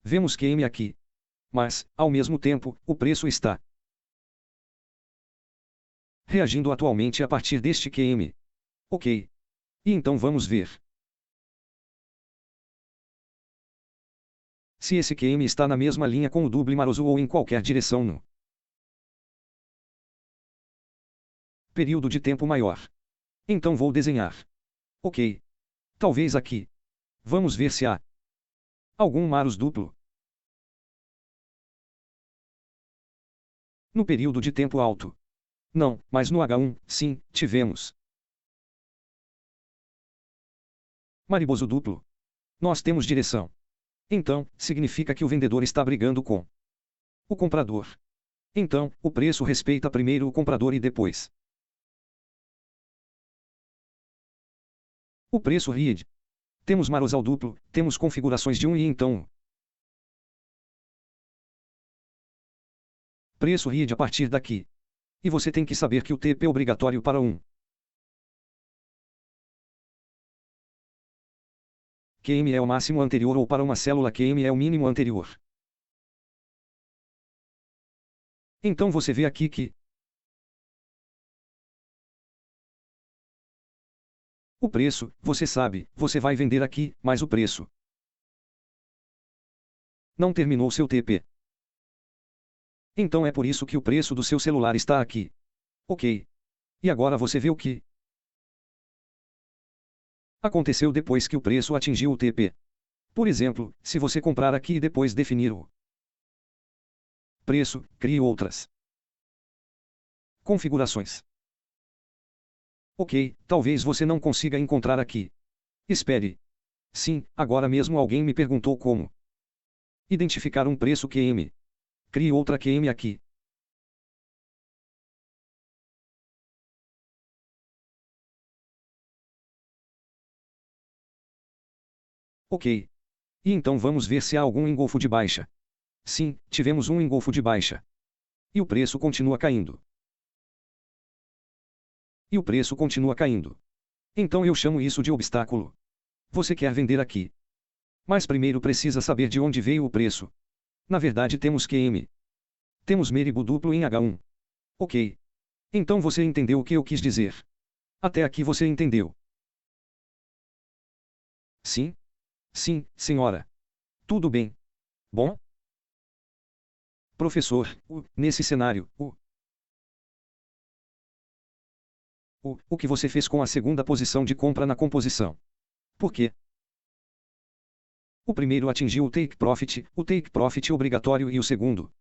Vemos QM aqui. Mas, ao mesmo tempo, o preço está reagindo atualmente a partir deste QM. Ok. E então vamos ver se esse QM está na mesma linha com o Dublimaroso ou em qualquer direção no período de tempo maior. Então vou desenhar. Ok. Talvez aqui. Vamos ver se há algum Maros duplo no período de tempo alto. Não, mas no H1, sim, tivemos Mariboso duplo. Nós temos direção. Então, significa que o vendedor está brigando com o comprador. Então, o preço respeita primeiro o comprador e depois o preço read. Temos Marosal duplo, temos configurações de um e então o preço read a partir daqui. E você tem que saber que o TP é obrigatório para um QM é o máximo anterior ou para uma célula QM é o mínimo anterior. Então você vê aqui que o preço, você sabe, você vai vender aqui, mas o preço não terminou seu TP. Então é por isso que o preço do seu celular está aqui. Ok. E agora você vê o que aconteceu depois que o preço atingiu o TP. Por exemplo, se você comprar aqui e depois definir o preço, crie outras configurações. Ok, talvez você não consiga encontrar aqui. Espere. Sim, agora mesmo alguém me perguntou como identificar um preço QM. Crie outra QM aqui. Ok. E então vamos ver se há algum engolfo de baixa. Sim, tivemos um engolfo de baixa. E o preço continua caindo. E o preço continua caindo. Então eu chamo isso de obstáculo. Você quer vender aqui. Mas primeiro precisa saber de onde veio o preço. Na verdade temos QM. Temos Meribo duplo em H1. Ok. Então você entendeu o que eu quis dizer. Até aqui você entendeu. Sim? Sim, senhora. Tudo bem. Bom? Professor, nesse cenário, o que você fez com a segunda posição de compra na composição? Por quê? O primeiro atingiu o take profit obrigatório e o segundo.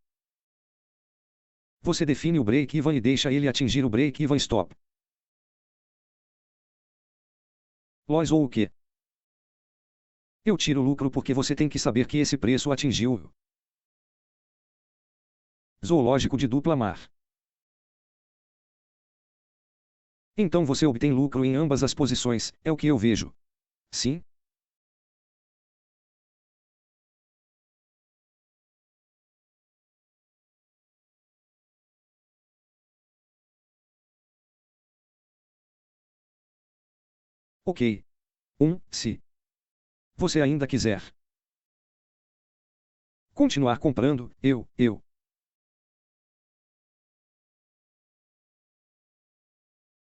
Você define o break-even e deixa ele atingir o break-even stop. Loss ou o quê? Eu tiro lucro porque você tem que saber que esse preço atingiu o zoológico de dupla mar. Então você obtém lucro em ambas as posições, é o que eu vejo. Sim? Ok. Se você ainda quiser continuar comprando, eu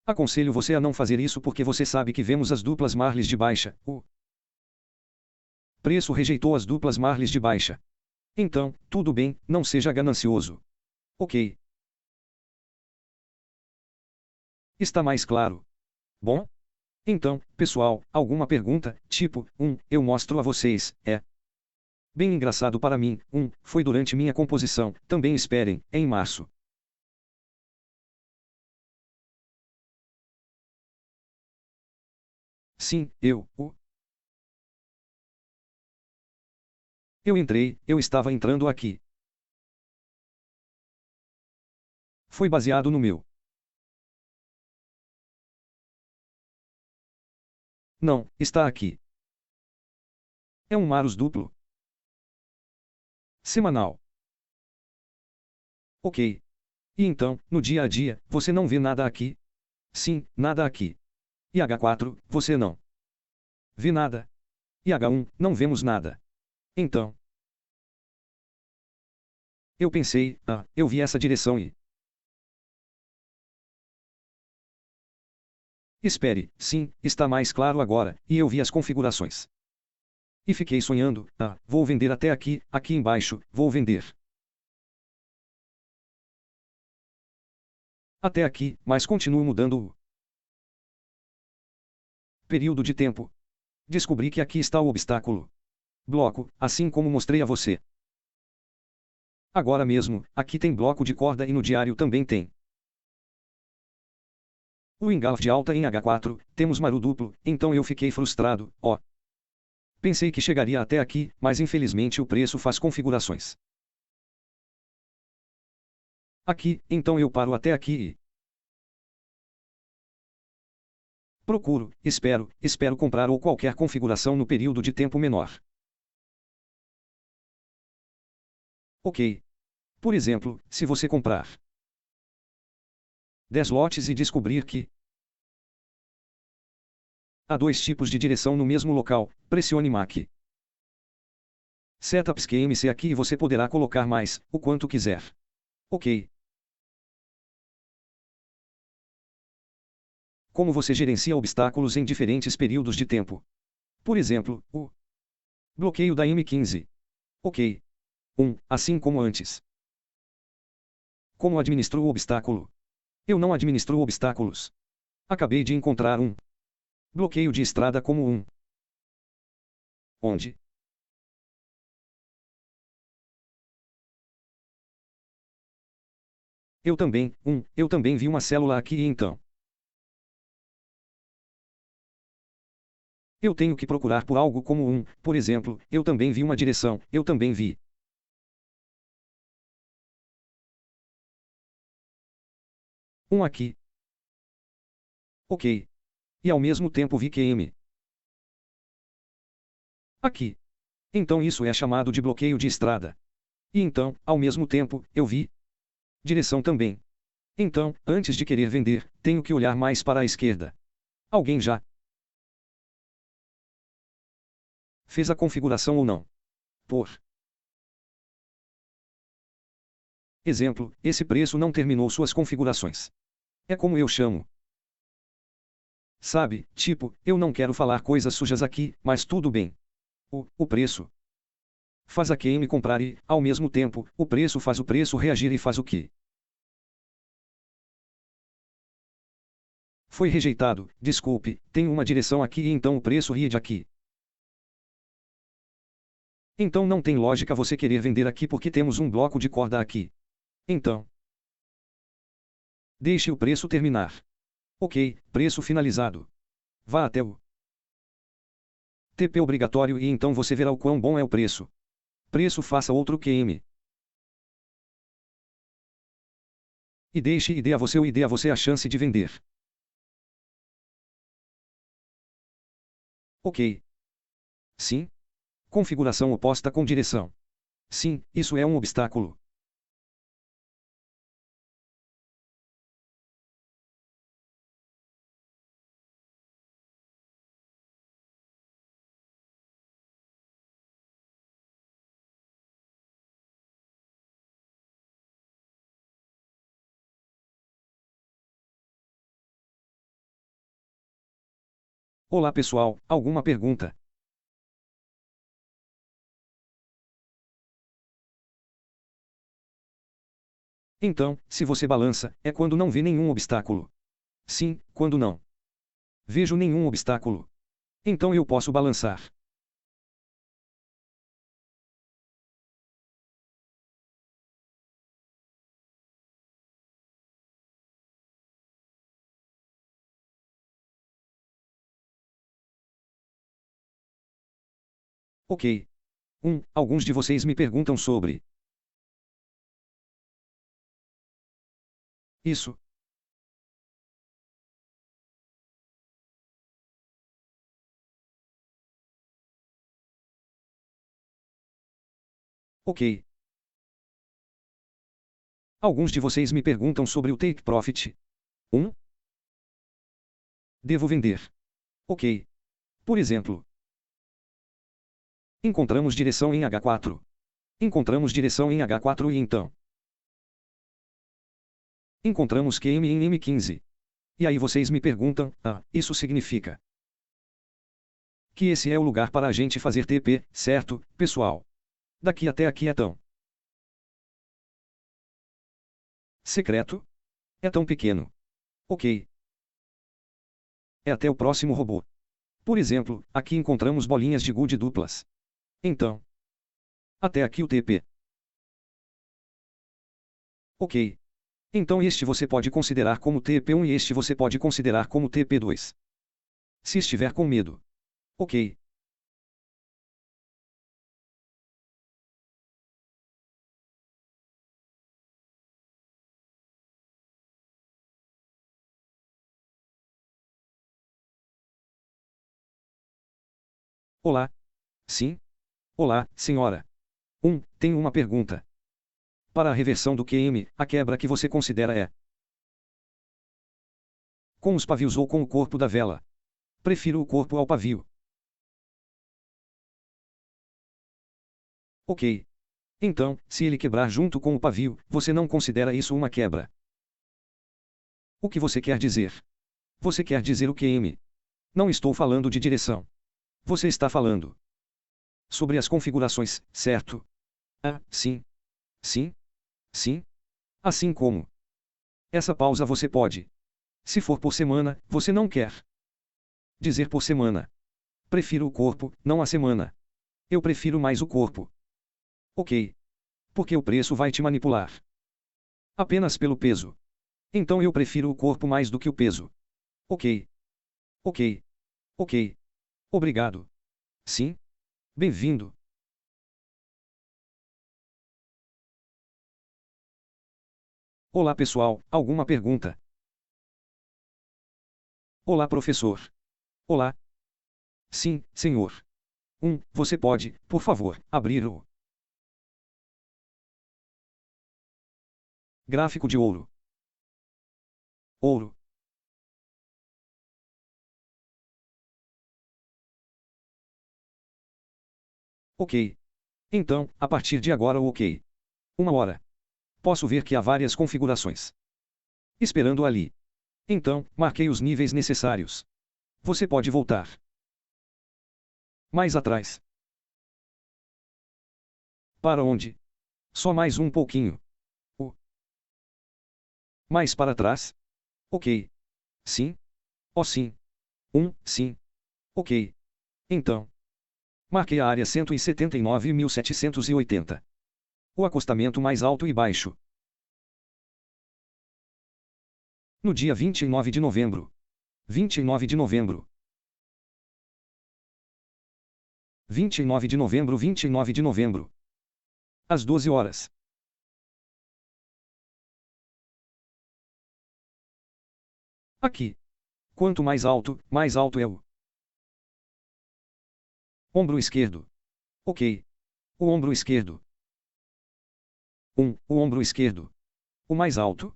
aconselho você a não fazer isso porque você sabe que vemos as duplas marles de baixa. O preço rejeitou as duplas marles de baixa. Então, tudo bem, não seja ganancioso. Ok. Está mais claro? Bom? Então, pessoal, alguma pergunta, tipo, eu mostro a vocês, é bem engraçado para mim, foi durante minha composição, também esperem, é em março. Sim, eu entrei, eu estava entrando aqui. Foi baseado no meu. Não, está aqui. É um Maros duplo. Semanal. Ok. E então, no dia a dia, você não vê nada aqui? Sim, nada aqui. E H4, você não vê nada. E H1, não vemos nada. Então, eu pensei, eu vi essa direção e Espere, sim, está mais claro agora, e eu vi as configurações. E fiquei sonhando, vou vender até aqui, aqui embaixo, vou vender. Até aqui, mas continuo mudando o período de tempo. Descobri que aqui está o obstáculo. Bloco, assim como mostrei a você. Agora mesmo, aqui tem bloco de corda e no diário também tem. O engalf de alta em H4, temos maru duplo, então eu fiquei frustrado, ó. Pensei que chegaria até aqui, mas infelizmente o preço faz configurações. Aqui, então eu paro até aqui e procuro, espero comprar ou qualquer configuração no período de tempo menor. Ok. Por exemplo, se você comprar 10 lotes e descobrir que há dois tipos de direção no mesmo local, pressione Mac. Setups QMC aqui e você poderá colocar mais, o quanto quiser. Ok. Como você gerencia obstáculos em diferentes períodos de tempo? Por exemplo, o bloqueio da M15. Ok. Assim como antes. Como administro o obstáculo? Eu não administro obstáculos. Acabei de encontrar um bloqueio de estrada como um. Onde? Eu também vi uma célula aqui e então. Eu tenho que procurar por algo como um, por exemplo, eu também vi uma direção, eu também vi. Um aqui. Ok. E ao mesmo tempo vi QM. Aqui. Então isso é chamado de bloqueio de estrada. E então, ao mesmo tempo, eu vi direção também. Então, antes de querer vender, tenho que olhar mais para a esquerda. Alguém já fez a configuração ou não? Por exemplo, esse preço não terminou suas configurações. É como eu chamo. Sabe, tipo, eu não quero falar coisas sujas aqui, mas tudo bem. O preço faz a QM comprar e, ao mesmo tempo, o preço faz o preço reagir e faz o que? Foi rejeitado, desculpe, tenho uma direção aqui e então o preço ria de aqui. Então não tem lógica você querer vender aqui porque temos um bloco de corda aqui. Então, deixe o preço terminar. Ok, preço finalizado. Vá até o TP obrigatório e então você verá o quão bom é o preço. Preço faça outro QM. E deixe e dê a você ou e dê a você a chance de vender. Ok. Sim. Configuração oposta com direção. Sim, isso é um obstáculo. Olá pessoal, alguma pergunta? Então, se você balança, é quando não vê nenhum obstáculo. Sim, quando não vejo nenhum obstáculo. Então eu posso balançar. Ok. Alguns de vocês me perguntam sobre isso. Ok. Alguns de vocês me perguntam sobre o Take Profit. Devo vender. Ok. Por exemplo, encontramos direção em H4. Encontramos direção em H4 e então encontramos QM em M15. E aí vocês me perguntam, isso significa que esse é o lugar para a gente fazer TP, certo, pessoal? Daqui até aqui é tão secreto? É tão pequeno. Ok. É até o próximo robô. Por exemplo, aqui encontramos bolinhas de gude duplas. Então, até aqui o TP. Ok. Então este você pode considerar como TP1 e este você pode considerar como TP2. Se estiver com medo. Ok. Olá. Sim? Olá, senhora. Tenho uma pergunta. Para a reversão do QM, a quebra que você considera é com os pavios ou com o corpo da vela? Prefiro o corpo ao pavio. Ok. Então, se ele quebrar junto com o pavio, você não considera isso uma quebra. O que você quer dizer? Você quer dizer o QM? Não estou falando de direção. Você está falando sobre as configurações, certo? Ah, sim. Sim? Sim? Assim como. Essa pausa você pode. Se for por semana, você não quer dizer por semana. Prefiro o corpo, não a semana. Eu prefiro mais o corpo. Ok. Porque o preço vai te manipular. Apenas pelo peso. Então eu prefiro o corpo mais do que o peso. Ok. Ok. Ok. Obrigado. Sim? Bem-vindo. Olá pessoal, alguma pergunta? Olá professor. Olá. Sim, senhor. Você pode, por favor, abrir o gráfico de ouro. Ouro. Ok. Então, a partir de agora o ok. 1 hora. Posso ver que há várias configurações. Esperando ali. Então, marquei os níveis necessários. Você pode voltar. Mais atrás. Para onde? Só mais um pouquinho. O. Mais para trás? Ok. Sim? Oh sim. Sim. Ok. Então. Marquei a área 179.780. O acostamento mais alto e baixo. No dia 29 de novembro. 29 de novembro. 29 de novembro, 29 de novembro. Às 12 horas. Aqui. Quanto mais alto é o ombro esquerdo. Ok. O ombro esquerdo. O ombro esquerdo. O mais alto.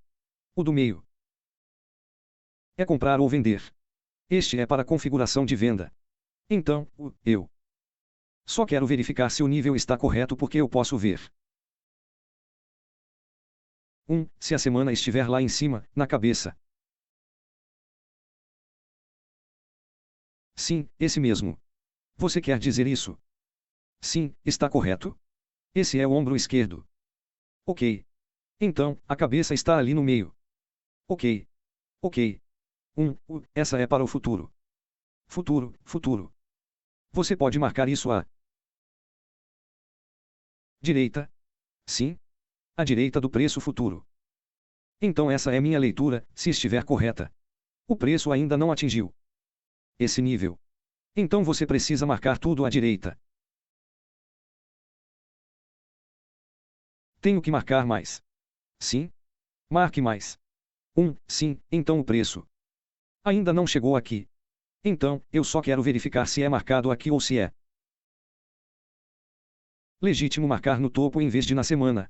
O do meio. É comprar ou vender. Este é para configuração de venda. Então, eu só quero verificar se o nível está correto porque eu posso ver. Se a semana estiver lá em cima, na cabeça. Sim, esse mesmo. Você quer dizer isso? Sim, está correto? Esse é o ombro esquerdo. Ok. Então, a cabeça está ali no meio. Ok. Ok. Essa é para o futuro. Futuro, futuro. Você pode marcar isso à direita? Sim. À direita do preço futuro. Então essa é minha leitura, se estiver correta. O preço ainda não atingiu esse nível. Então você precisa marcar tudo à direita. Tenho que marcar mais. Sim? Marque mais. Sim, então o preço ainda não chegou aqui. Então, eu só quero verificar se é marcado aqui ou se é legítimo marcar no topo em vez de na semana.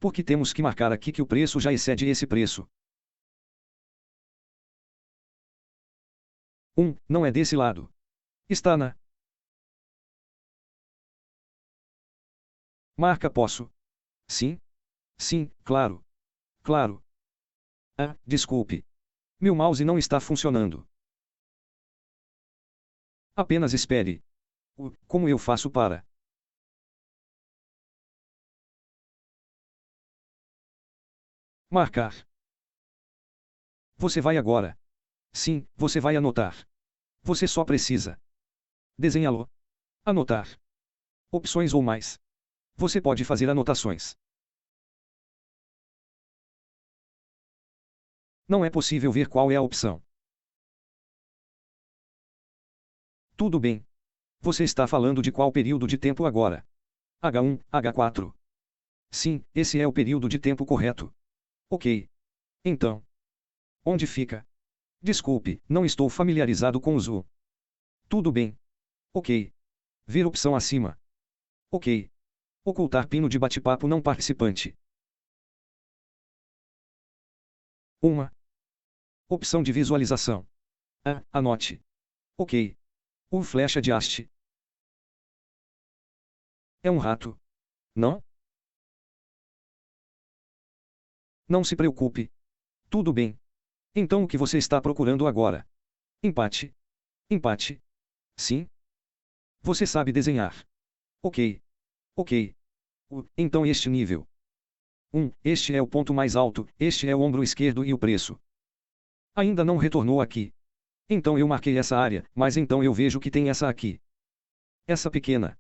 Porque temos que marcar aqui que o preço já excede esse preço. Não é desse lado. Está na marca posso. Sim? Sim, claro. Claro. Ah, desculpe. Meu mouse não está funcionando. Apenas espere. Como eu faço para? Marcar. Você vai agora. Sim, você vai anotar. Você só precisa desenhá-lo. Anotar. Opções ou mais. Você pode fazer anotações. Não é possível ver qual é a opção. Tudo bem. Você está falando de qual período de tempo agora? H1, H4. Sim, esse é o período de tempo correto. Ok. Então, onde fica? Desculpe, não estou familiarizado com o Zoom. Tudo bem. Ok. Ver opção acima. Ok. Ocultar pino de bate-papo não participante. Uma opção de visualização. Ah, anote. Ok. O flecha de haste. É um rato. Não? Não se preocupe. Tudo bem. Então o que você está procurando agora? Empate. Empate. Sim? Você sabe desenhar. Ok. Ok. Então este nível. Este é o ponto mais alto, este é o ombro esquerdo e o preço. Ainda não retornou aqui. Então eu marquei essa área, mas então eu vejo que tem essa aqui. Essa pequena.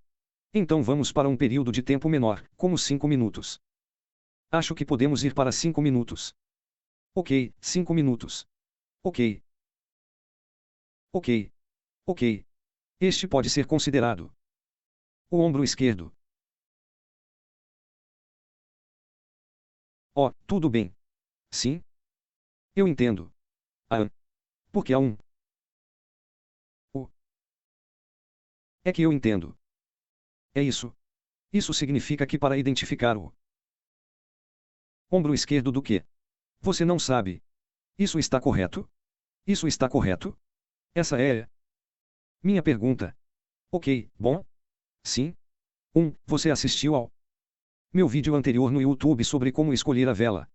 Então vamos para um período de tempo menor, como 5 minutos. Acho que podemos ir para 5 minutos. Ok, 5 minutos. Ok. Ok. Ok. Este pode ser considerado o ombro esquerdo. Oh, tudo bem. Sim? Eu entendo. Ah, porque há um. O. É que eu entendo. É isso. Isso significa que para identificar o ombro esquerdo do que? Você não sabe. Isso está correto? Isso está correto? Essa é minha pergunta. Ok, bom? Sim? Você assistiu ao meu vídeo anterior no YouTube sobre como escolher a vela?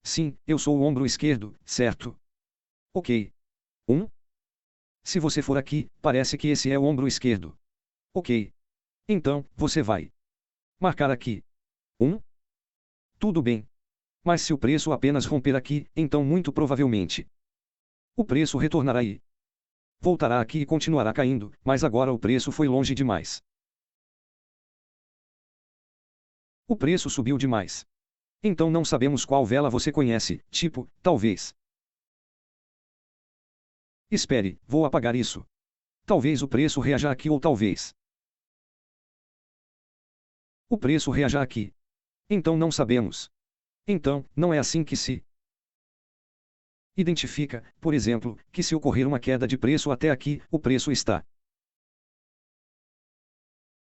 Sim, eu sou o ombro esquerdo, certo? Ok. Um? Se você for aqui, parece que esse é o ombro esquerdo. Ok. Então, você vai marcar aqui. Um? Tudo bem. Mas se o preço apenas romper aqui, então muito provavelmente o preço retornará e voltará aqui e continuará caindo, mas agora o preço foi longe demais. O preço subiu demais. Então não sabemos qual vela você conhece, tipo, talvez. Espere, vou apagar isso. Talvez o preço reaja aqui ou talvez o preço reaja aqui. Então não sabemos. Então, não é assim que se identifica, por exemplo, que se ocorrer uma queda de preço até aqui, o preço está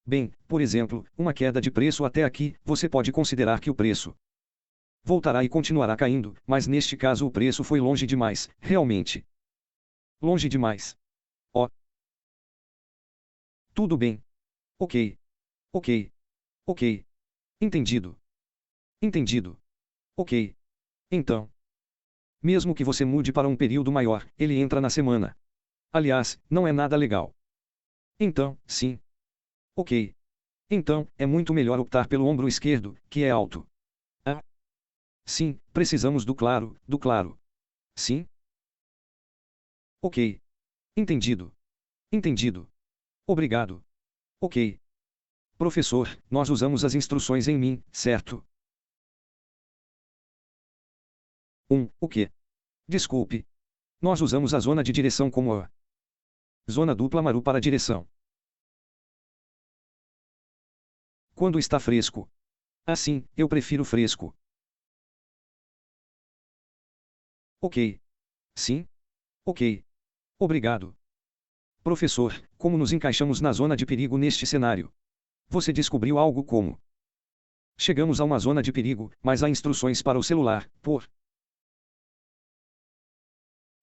bem. Por exemplo, uma queda de preço até aqui, você pode considerar que o preço voltará e continuará caindo, mas neste caso o preço foi longe demais, realmente. Longe demais. Oh, tudo bem. Ok. Ok. Ok. Entendido. Entendido. Ok. Então, mesmo que você mude para um período maior, ele entra na semana. Aliás, não é nada legal. Então, sim. Ok. Então, é muito melhor optar pelo ombro esquerdo, que é alto. Ah, sim, precisamos do claro, do claro. Sim? Ok. Entendido. Entendido. Obrigado. Ok. Professor, nós usamos as instruções em mim, certo? O quê? Desculpe. Nós usamos a zona de direção como a zona dupla Maru para direção. Quando está fresco. Assim, eu prefiro fresco. Ok. Sim? Ok. Obrigado. Professor, como nos encaixamos na zona de perigo neste cenário? Você descobriu algo como? Chegamos a uma zona de perigo, mas há instruções para o celular, por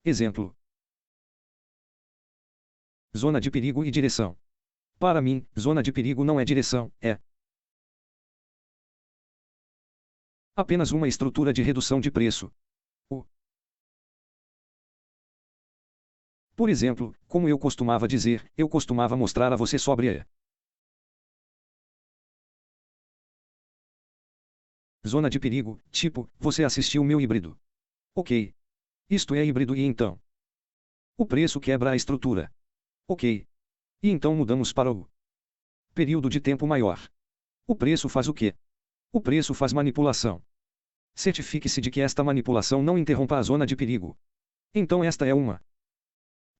exemplo. Zona de perigo e direção. Para mim, zona de perigo não é direção, é Apenas uma estrutura de redução de preço. O Por exemplo, como eu costumava dizer, eu costumava mostrar a você sobre a zona de perigo, tipo, você assistiu meu híbrido. Ok. Isto é híbrido e então? O preço quebra a estrutura. Ok. E então mudamos para o período de tempo maior. O preço faz o quê? O preço faz manipulação. Certifique-se de que esta manipulação não interrompa a zona de perigo. Então esta é uma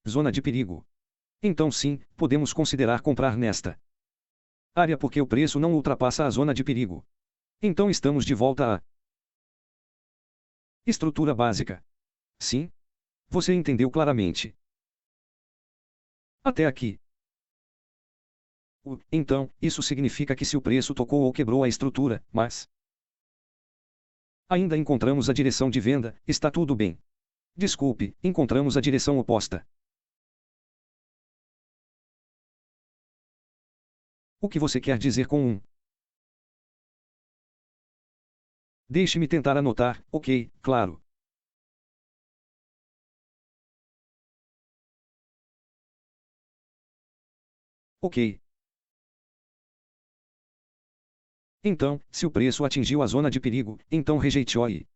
zona de perigo. Então sim, podemos considerar comprar nesta área porque o preço não ultrapassa a zona de perigo. Então estamos de volta à estrutura básica. Sim? Você entendeu claramente. Até aqui. Então, isso significa que se o preço tocou ou quebrou a estrutura, mas ainda encontramos a direção de venda, está tudo bem. Desculpe, encontramos a direção oposta. O que você quer dizer com um? Deixe-me tentar anotar, ok, claro. Ok. Então, se o preço atingiu a zona de perigo, então rejeite-o e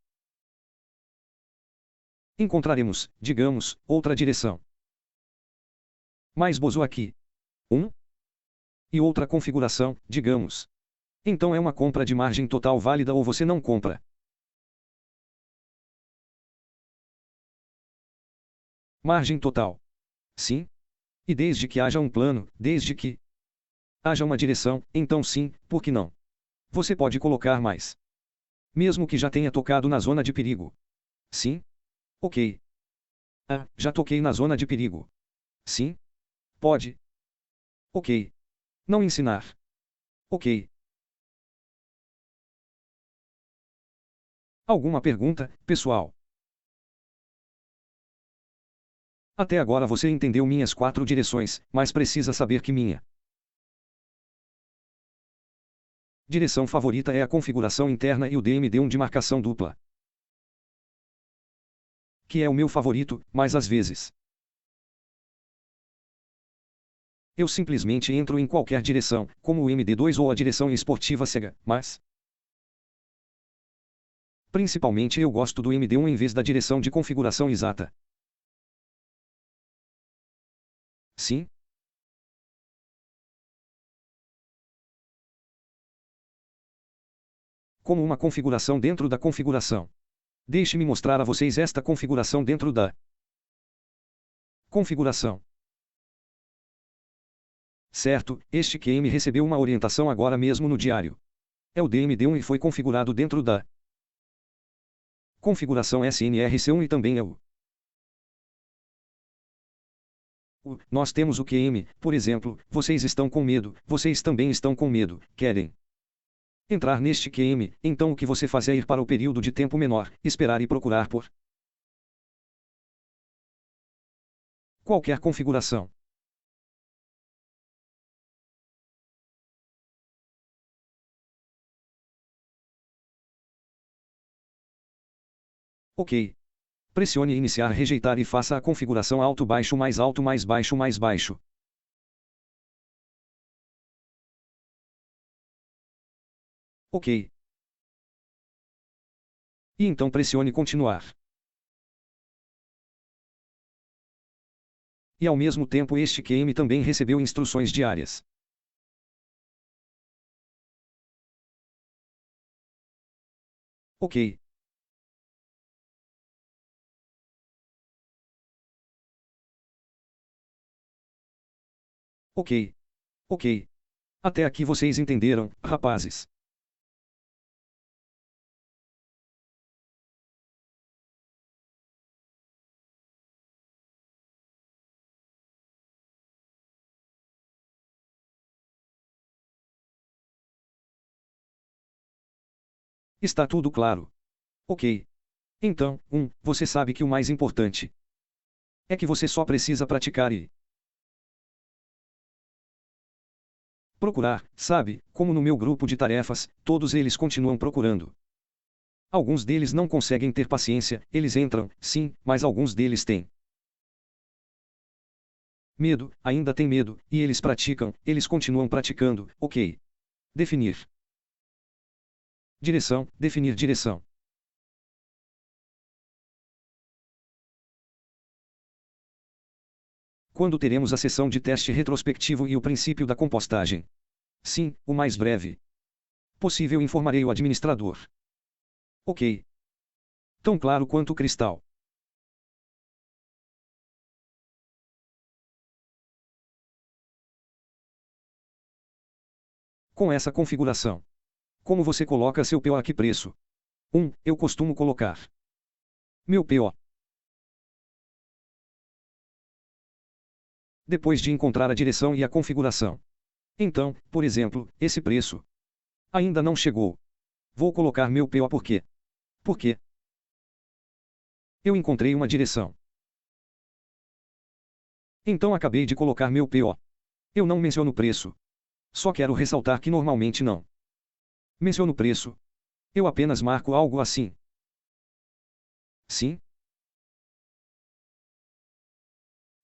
encontraremos, digamos, outra direção. Mais bozo aqui. E outra configuração, digamos. Então é uma compra de margem total válida ou você não compra. Margem total. Sim. E desde que haja um plano, desde que haja uma direção, então sim, por que não? Você pode colocar mais. Mesmo que já tenha tocado na zona de perigo. Sim? Ok. Ah, já toquei na zona de perigo. Sim? Pode. Ok. Não ensinar. Ok. Alguma pergunta, pessoal? Até agora você entendeu minhas 4 direções, mas precisa saber que minha direção favorita é a configuração interna e o DMD1 de marcação dupla. Que é o meu favorito, mas às vezes eu simplesmente entro em qualquer direção, como o MD2 ou a direção esportiva cega, mas principalmente eu gosto do MD1 em vez da direção de configuração exata. Sim? Como uma configuração dentro da configuração. Deixe-me mostrar a vocês esta configuração dentro da configuração. Certo, este QM recebeu uma orientação agora mesmo no diário. É o DMD1 e foi configurado dentro da configuração SNRC1 e também é nós temos o QM, por exemplo, vocês estão com medo, vocês também estão com medo, querem entrar neste QM, então o que você faz é ir para o período de tempo menor, esperar e procurar por qualquer configuração. Ok. Pressione iniciar rejeitar e faça a configuração alto baixo mais alto mais baixo mais baixo. Ok. E então pressione continuar. E ao mesmo tempo este QM também recebeu instruções diárias. Ok. Ok. Ok. Até aqui vocês entenderam, rapazes. Está tudo claro. Ok. Então, você sabe que o mais importante é que você só precisa praticar e procurar, sabe, como no meu grupo de tarefas, todos eles continuam procurando. Alguns deles não conseguem ter paciência, eles entram, sim, mas alguns deles têm medo, ainda têm medo, e eles praticam, eles continuam praticando, ok. Definir. Direção, definir direção. Quando teremos a sessão de teste retrospectivo e o princípio da compostagem? Sim, o mais breve possível, informarei o administrador. Ok. Tão claro quanto o cristal. Com essa configuração, como você coloca seu PO a que preço? Eu costumo colocar meu PO. Depois de encontrar a direção e a configuração. Então, por exemplo, esse preço ainda não chegou. Vou colocar meu PO por quê? Porque eu encontrei uma direção. Então acabei de colocar meu PO. Eu não menciono preço. Só quero ressaltar que normalmente não menciono preço. Eu apenas marco algo assim. Sim?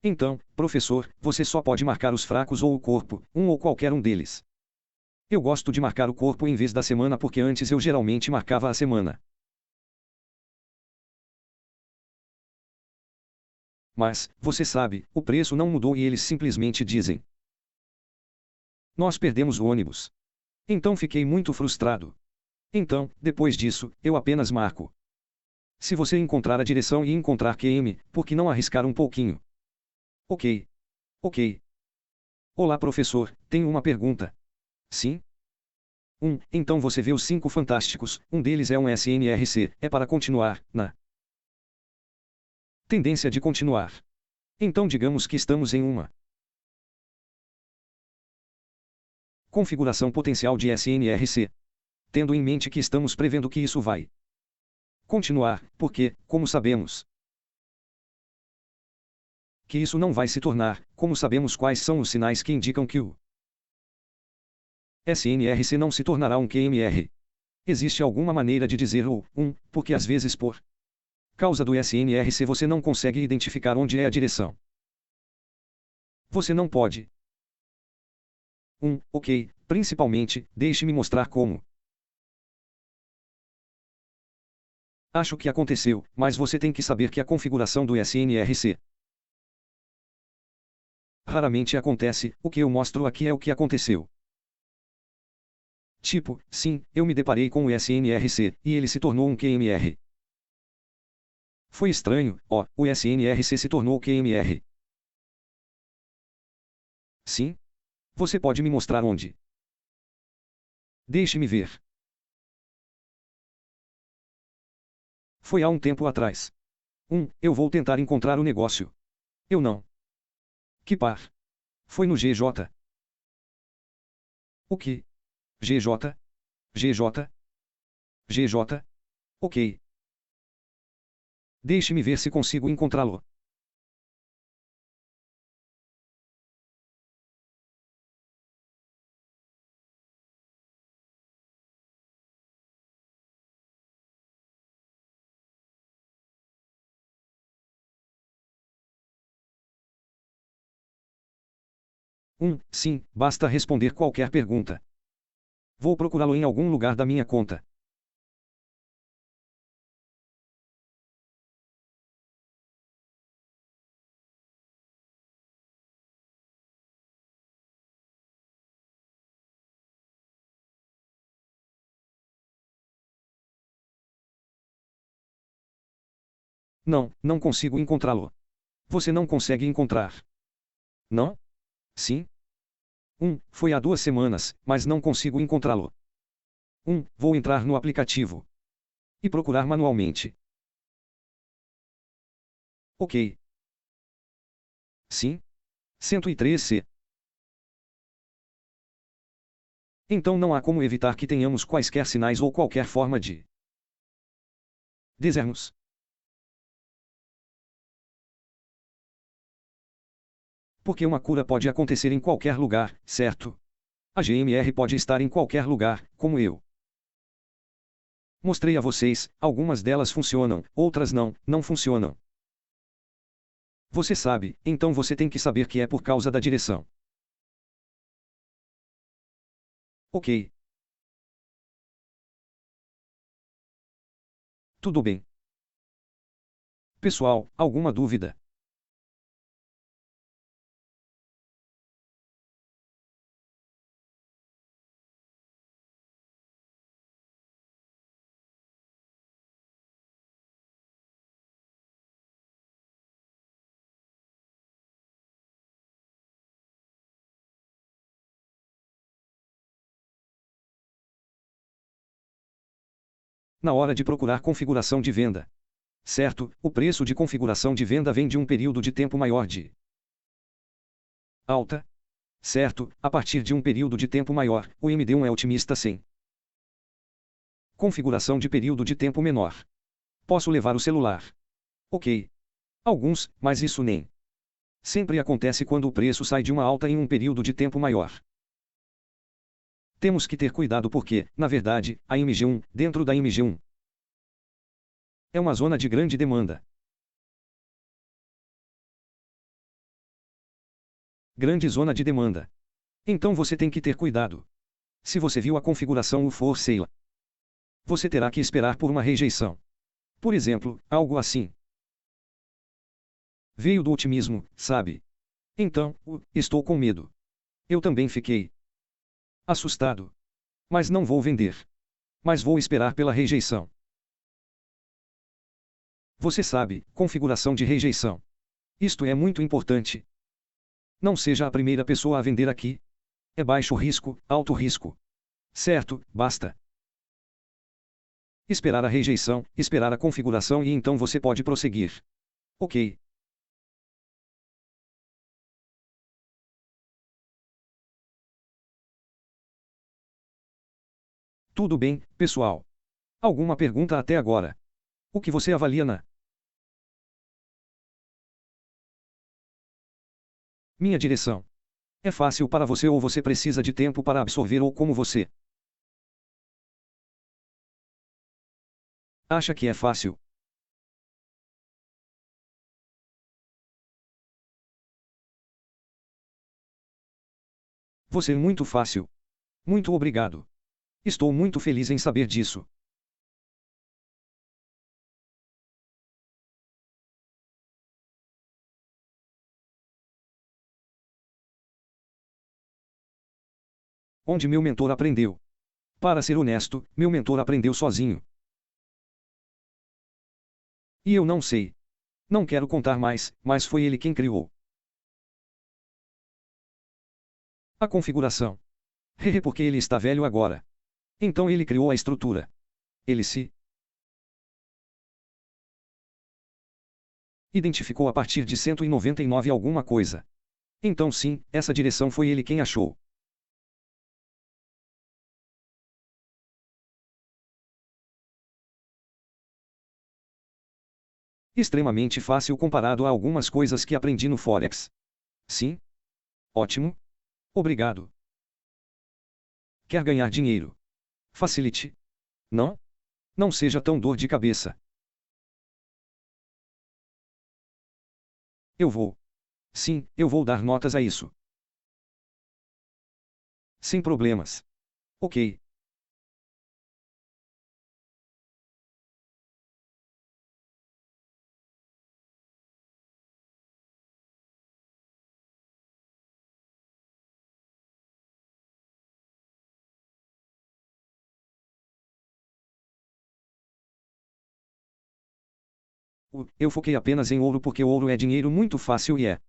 Então, professor, você só pode marcar os fracos ou o corpo, um ou qualquer um deles. Eu gosto de marcar o corpo em vez da semana porque antes eu geralmente marcava a semana. Mas, você sabe, o preço não mudou e eles simplesmente dizem: nós perdemos o ônibus. Então fiquei muito frustrado. Então, depois disso, eu apenas marco. Se você encontrar a direção e encontrar QM, por que não arriscar um pouquinho? Ok. Ok. Olá, professor, tenho uma pergunta. Sim? Então você vê os 5 fantásticos, um deles é um SNRC, é para continuar, na tendência de continuar. Então digamos que estamos em uma configuração potencial de SNRC. Tendo em mente que estamos prevendo que isso vai continuar, porque, como sabemos que isso não vai se tornar, como sabemos quais são os sinais que indicam que o SNRC não se tornará um QMR. Existe alguma maneira de dizer porque às vezes por causa do SNRC você não consegue identificar onde é a direção. Você não pode. Ok, principalmente, deixe-me mostrar como. Acho que aconteceu, mas você tem que saber que a configuração do SNRC raramente acontece, o que eu mostro aqui é o que aconteceu. Tipo, sim, eu me deparei com o SNRC, e ele se tornou um QMR. Foi estranho, o SNRC se tornou QMR. Sim? Você pode me mostrar onde? Deixe-me ver. Foi há um tempo atrás. Eu vou tentar encontrar o negócio. Eu não. Que par? Foi no GJ. O que? GJ? GJ? GJ? Ok. Deixe-me ver se consigo encontrá-lo. Sim, basta responder qualquer pergunta. Vou procurá-lo em algum lugar da minha conta. Não, não consigo encontrá-lo. Você não consegue encontrar. Não? Sim? Foi há 2 semanas, mas não consigo encontrá-lo. Vou entrar no aplicativo e procurar manualmente. Ok. Sim? 103C. Então não há como evitar que tenhamos quaisquer sinais ou qualquer forma de dizermos. Porque uma cura pode acontecer em qualquer lugar, certo? A GMR pode estar em qualquer lugar, como eu Mostrei a vocês, algumas delas funcionam, outras não funcionam. Você sabe, então você tem que saber que é por causa da direção. Ok. Tudo bem. Pessoal, alguma dúvida? Na hora de procurar configuração de venda. Certo, o preço de configuração de venda vem de um período de tempo maior de alta. Certo, a partir de um período de tempo maior, o MD1 é otimista sim. Configuração de período de tempo menor. Posso levar o celular. Ok. Alguns, mas isso nem sempre acontece quando o preço sai de uma alta em um período de tempo maior. Temos que ter cuidado porque, na verdade, a MG1, dentro da MG1, é uma zona de grande demanda. Grande zona de demanda. Então você tem que ter cuidado. Se você viu a configuração for sale, você terá que esperar por uma rejeição. Por exemplo, algo assim. Veio do otimismo, sabe? Então, estou com medo. Eu também fiquei assustado. Mas não vou vender. Mas vou esperar pela rejeição. Você sabe, configuração de rejeição. Isto é muito importante. Não seja a primeira pessoa a vender aqui. É baixo risco, alto risco. Certo, basta esperar a rejeição, esperar a configuração e então você pode prosseguir. Ok. Tudo bem, pessoal. Alguma pergunta até agora? O que você avalia na minha direção? É fácil para você ou você precisa de tempo para absorver ou como você acha que é fácil? Você é muito fácil. Muito obrigado. Estou muito feliz em saber disso. Onde meu mentor aprendeu? Para ser honesto, meu mentor aprendeu sozinho. E eu não sei. Não quero contar mais, mas foi ele quem criou a configuração. Hehe, porque ele está velho agora. Então ele criou a estrutura. Ele se identificou a partir de 199 alguma coisa. Então sim, essa direção foi ele quem achou. Extremamente fácil comparado a algumas coisas que aprendi no Forex. Sim? Ótimo. Obrigado. Quer ganhar dinheiro? Facilite. Não? Não seja tão dor de cabeça. Eu vou. Sim, eu vou dar notas a isso. Sem problemas. Ok. Eu foquei apenas em ouro porque ouro é dinheiro muito fácil e é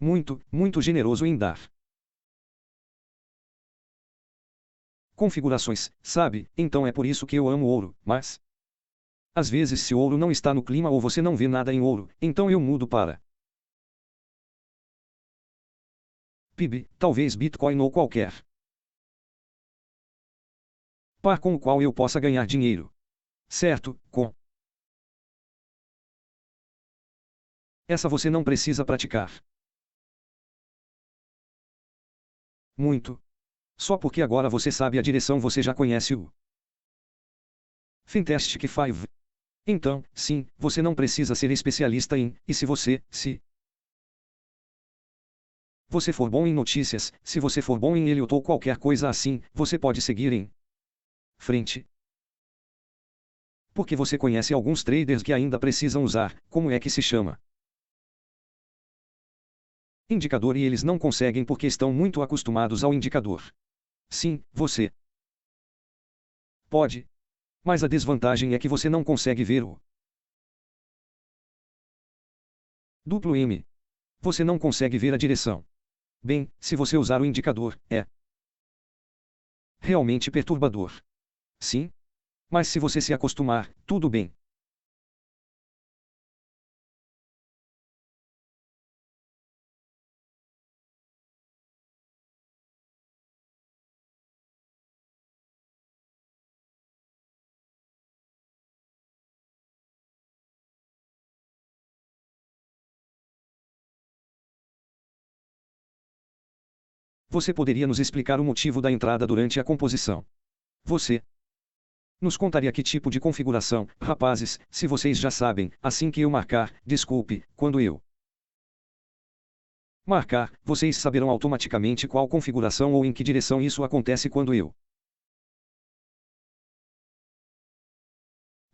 muito generoso em dar. Configurações, sabe? Então é por isso que eu amo ouro, mas às vezes se ouro não está no clima ou você não vê nada em ouro, então eu mudo para PIB, talvez Bitcoin ou qualquer par com o qual eu possa ganhar dinheiro. Certo, com essa você não precisa praticar muito. Só porque agora você sabe a direção você já conhece o Fantastic Five. Então, sim, você não precisa ser especialista em, e se você for bom em notícias, se você for bom em Elliot ou qualquer coisa assim, você pode seguir em frente. Porque você conhece alguns traders que ainda precisam usar, como é que se chama? Indicador e eles não conseguem porque estão muito acostumados ao indicador. Sim, você pode. Mas a desvantagem é que você não consegue ver o duplo M. Você não consegue ver a direção. Bem, se você usar o indicador, é realmente perturbador. Sim? Mas se você se acostumar, tudo bem. Você poderia nos explicar o motivo da entrada durante a composição? Você nos contaria que tipo de configuração, rapazes, se vocês já sabem, assim que eu marcar, desculpe, quando eu marcar, vocês saberão automaticamente qual configuração ou em que direção isso acontece quando eu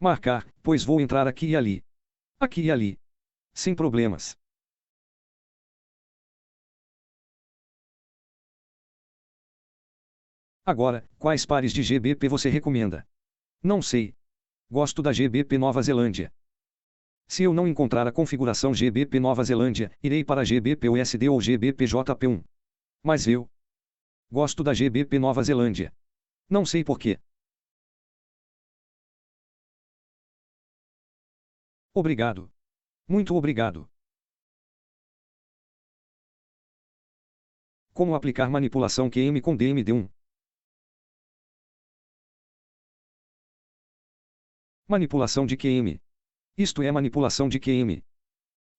marcar, pois vou entrar aqui e ali. Aqui e ali. Sem problemas. Agora, quais pares de GBP você recomenda? Não sei. Gosto da GBP Nova Zelândia. Se eu não encontrar a configuração GBP Nova Zelândia, irei para GBP USD ou GBP JP1. Mas eu gosto da GBP Nova Zelândia. Não sei por quê. Obrigado. Muito obrigado. Como aplicar manipulação QM com DMD1? Manipulação de QM. Isto é manipulação de QM.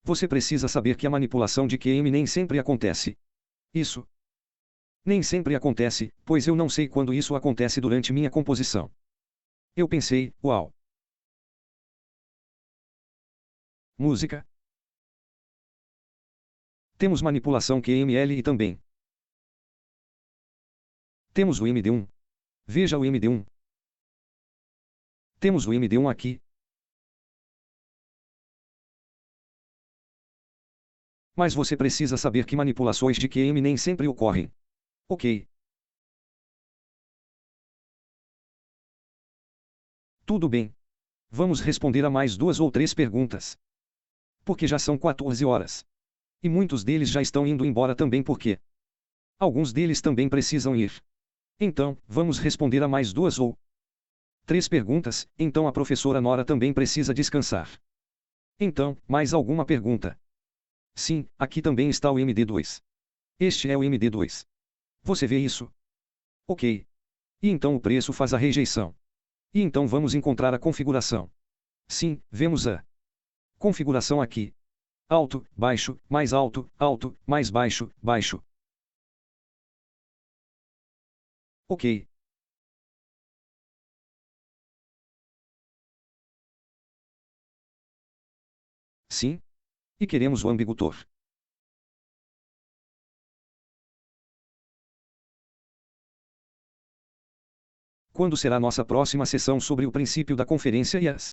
Você precisa saber que a manipulação de QM nem sempre acontece. Isso nem sempre acontece, pois eu não sei quando isso acontece durante minha composição. Eu pensei, uau. Música. Temos manipulação QML e também temos o MD1. Veja o MD1. Temos o MD1 aqui. Mas você precisa saber que manipulações de QM nem sempre ocorrem. Ok. Tudo bem. Vamos responder a mais 2 ou 3 perguntas. Porque já são 14 horas. E muitos deles já estão indo embora também porque alguns deles também precisam ir. Então, vamos responder a mais 2 ou 3 perguntas, então a professora Nora também precisa descansar. Então, mais alguma pergunta? Sim, aqui também está o MD2. Este é o MD2. Você vê isso? Ok. E então o preço faz a rejeição. E então vamos encontrar a configuração. Sim, vemos a configuração aqui. Alto, baixo, mais alto, alto, mais baixo, baixo. Ok. Sim. E queremos o ambigutor. Quando será nossa próxima sessão sobre o princípio da conferência e as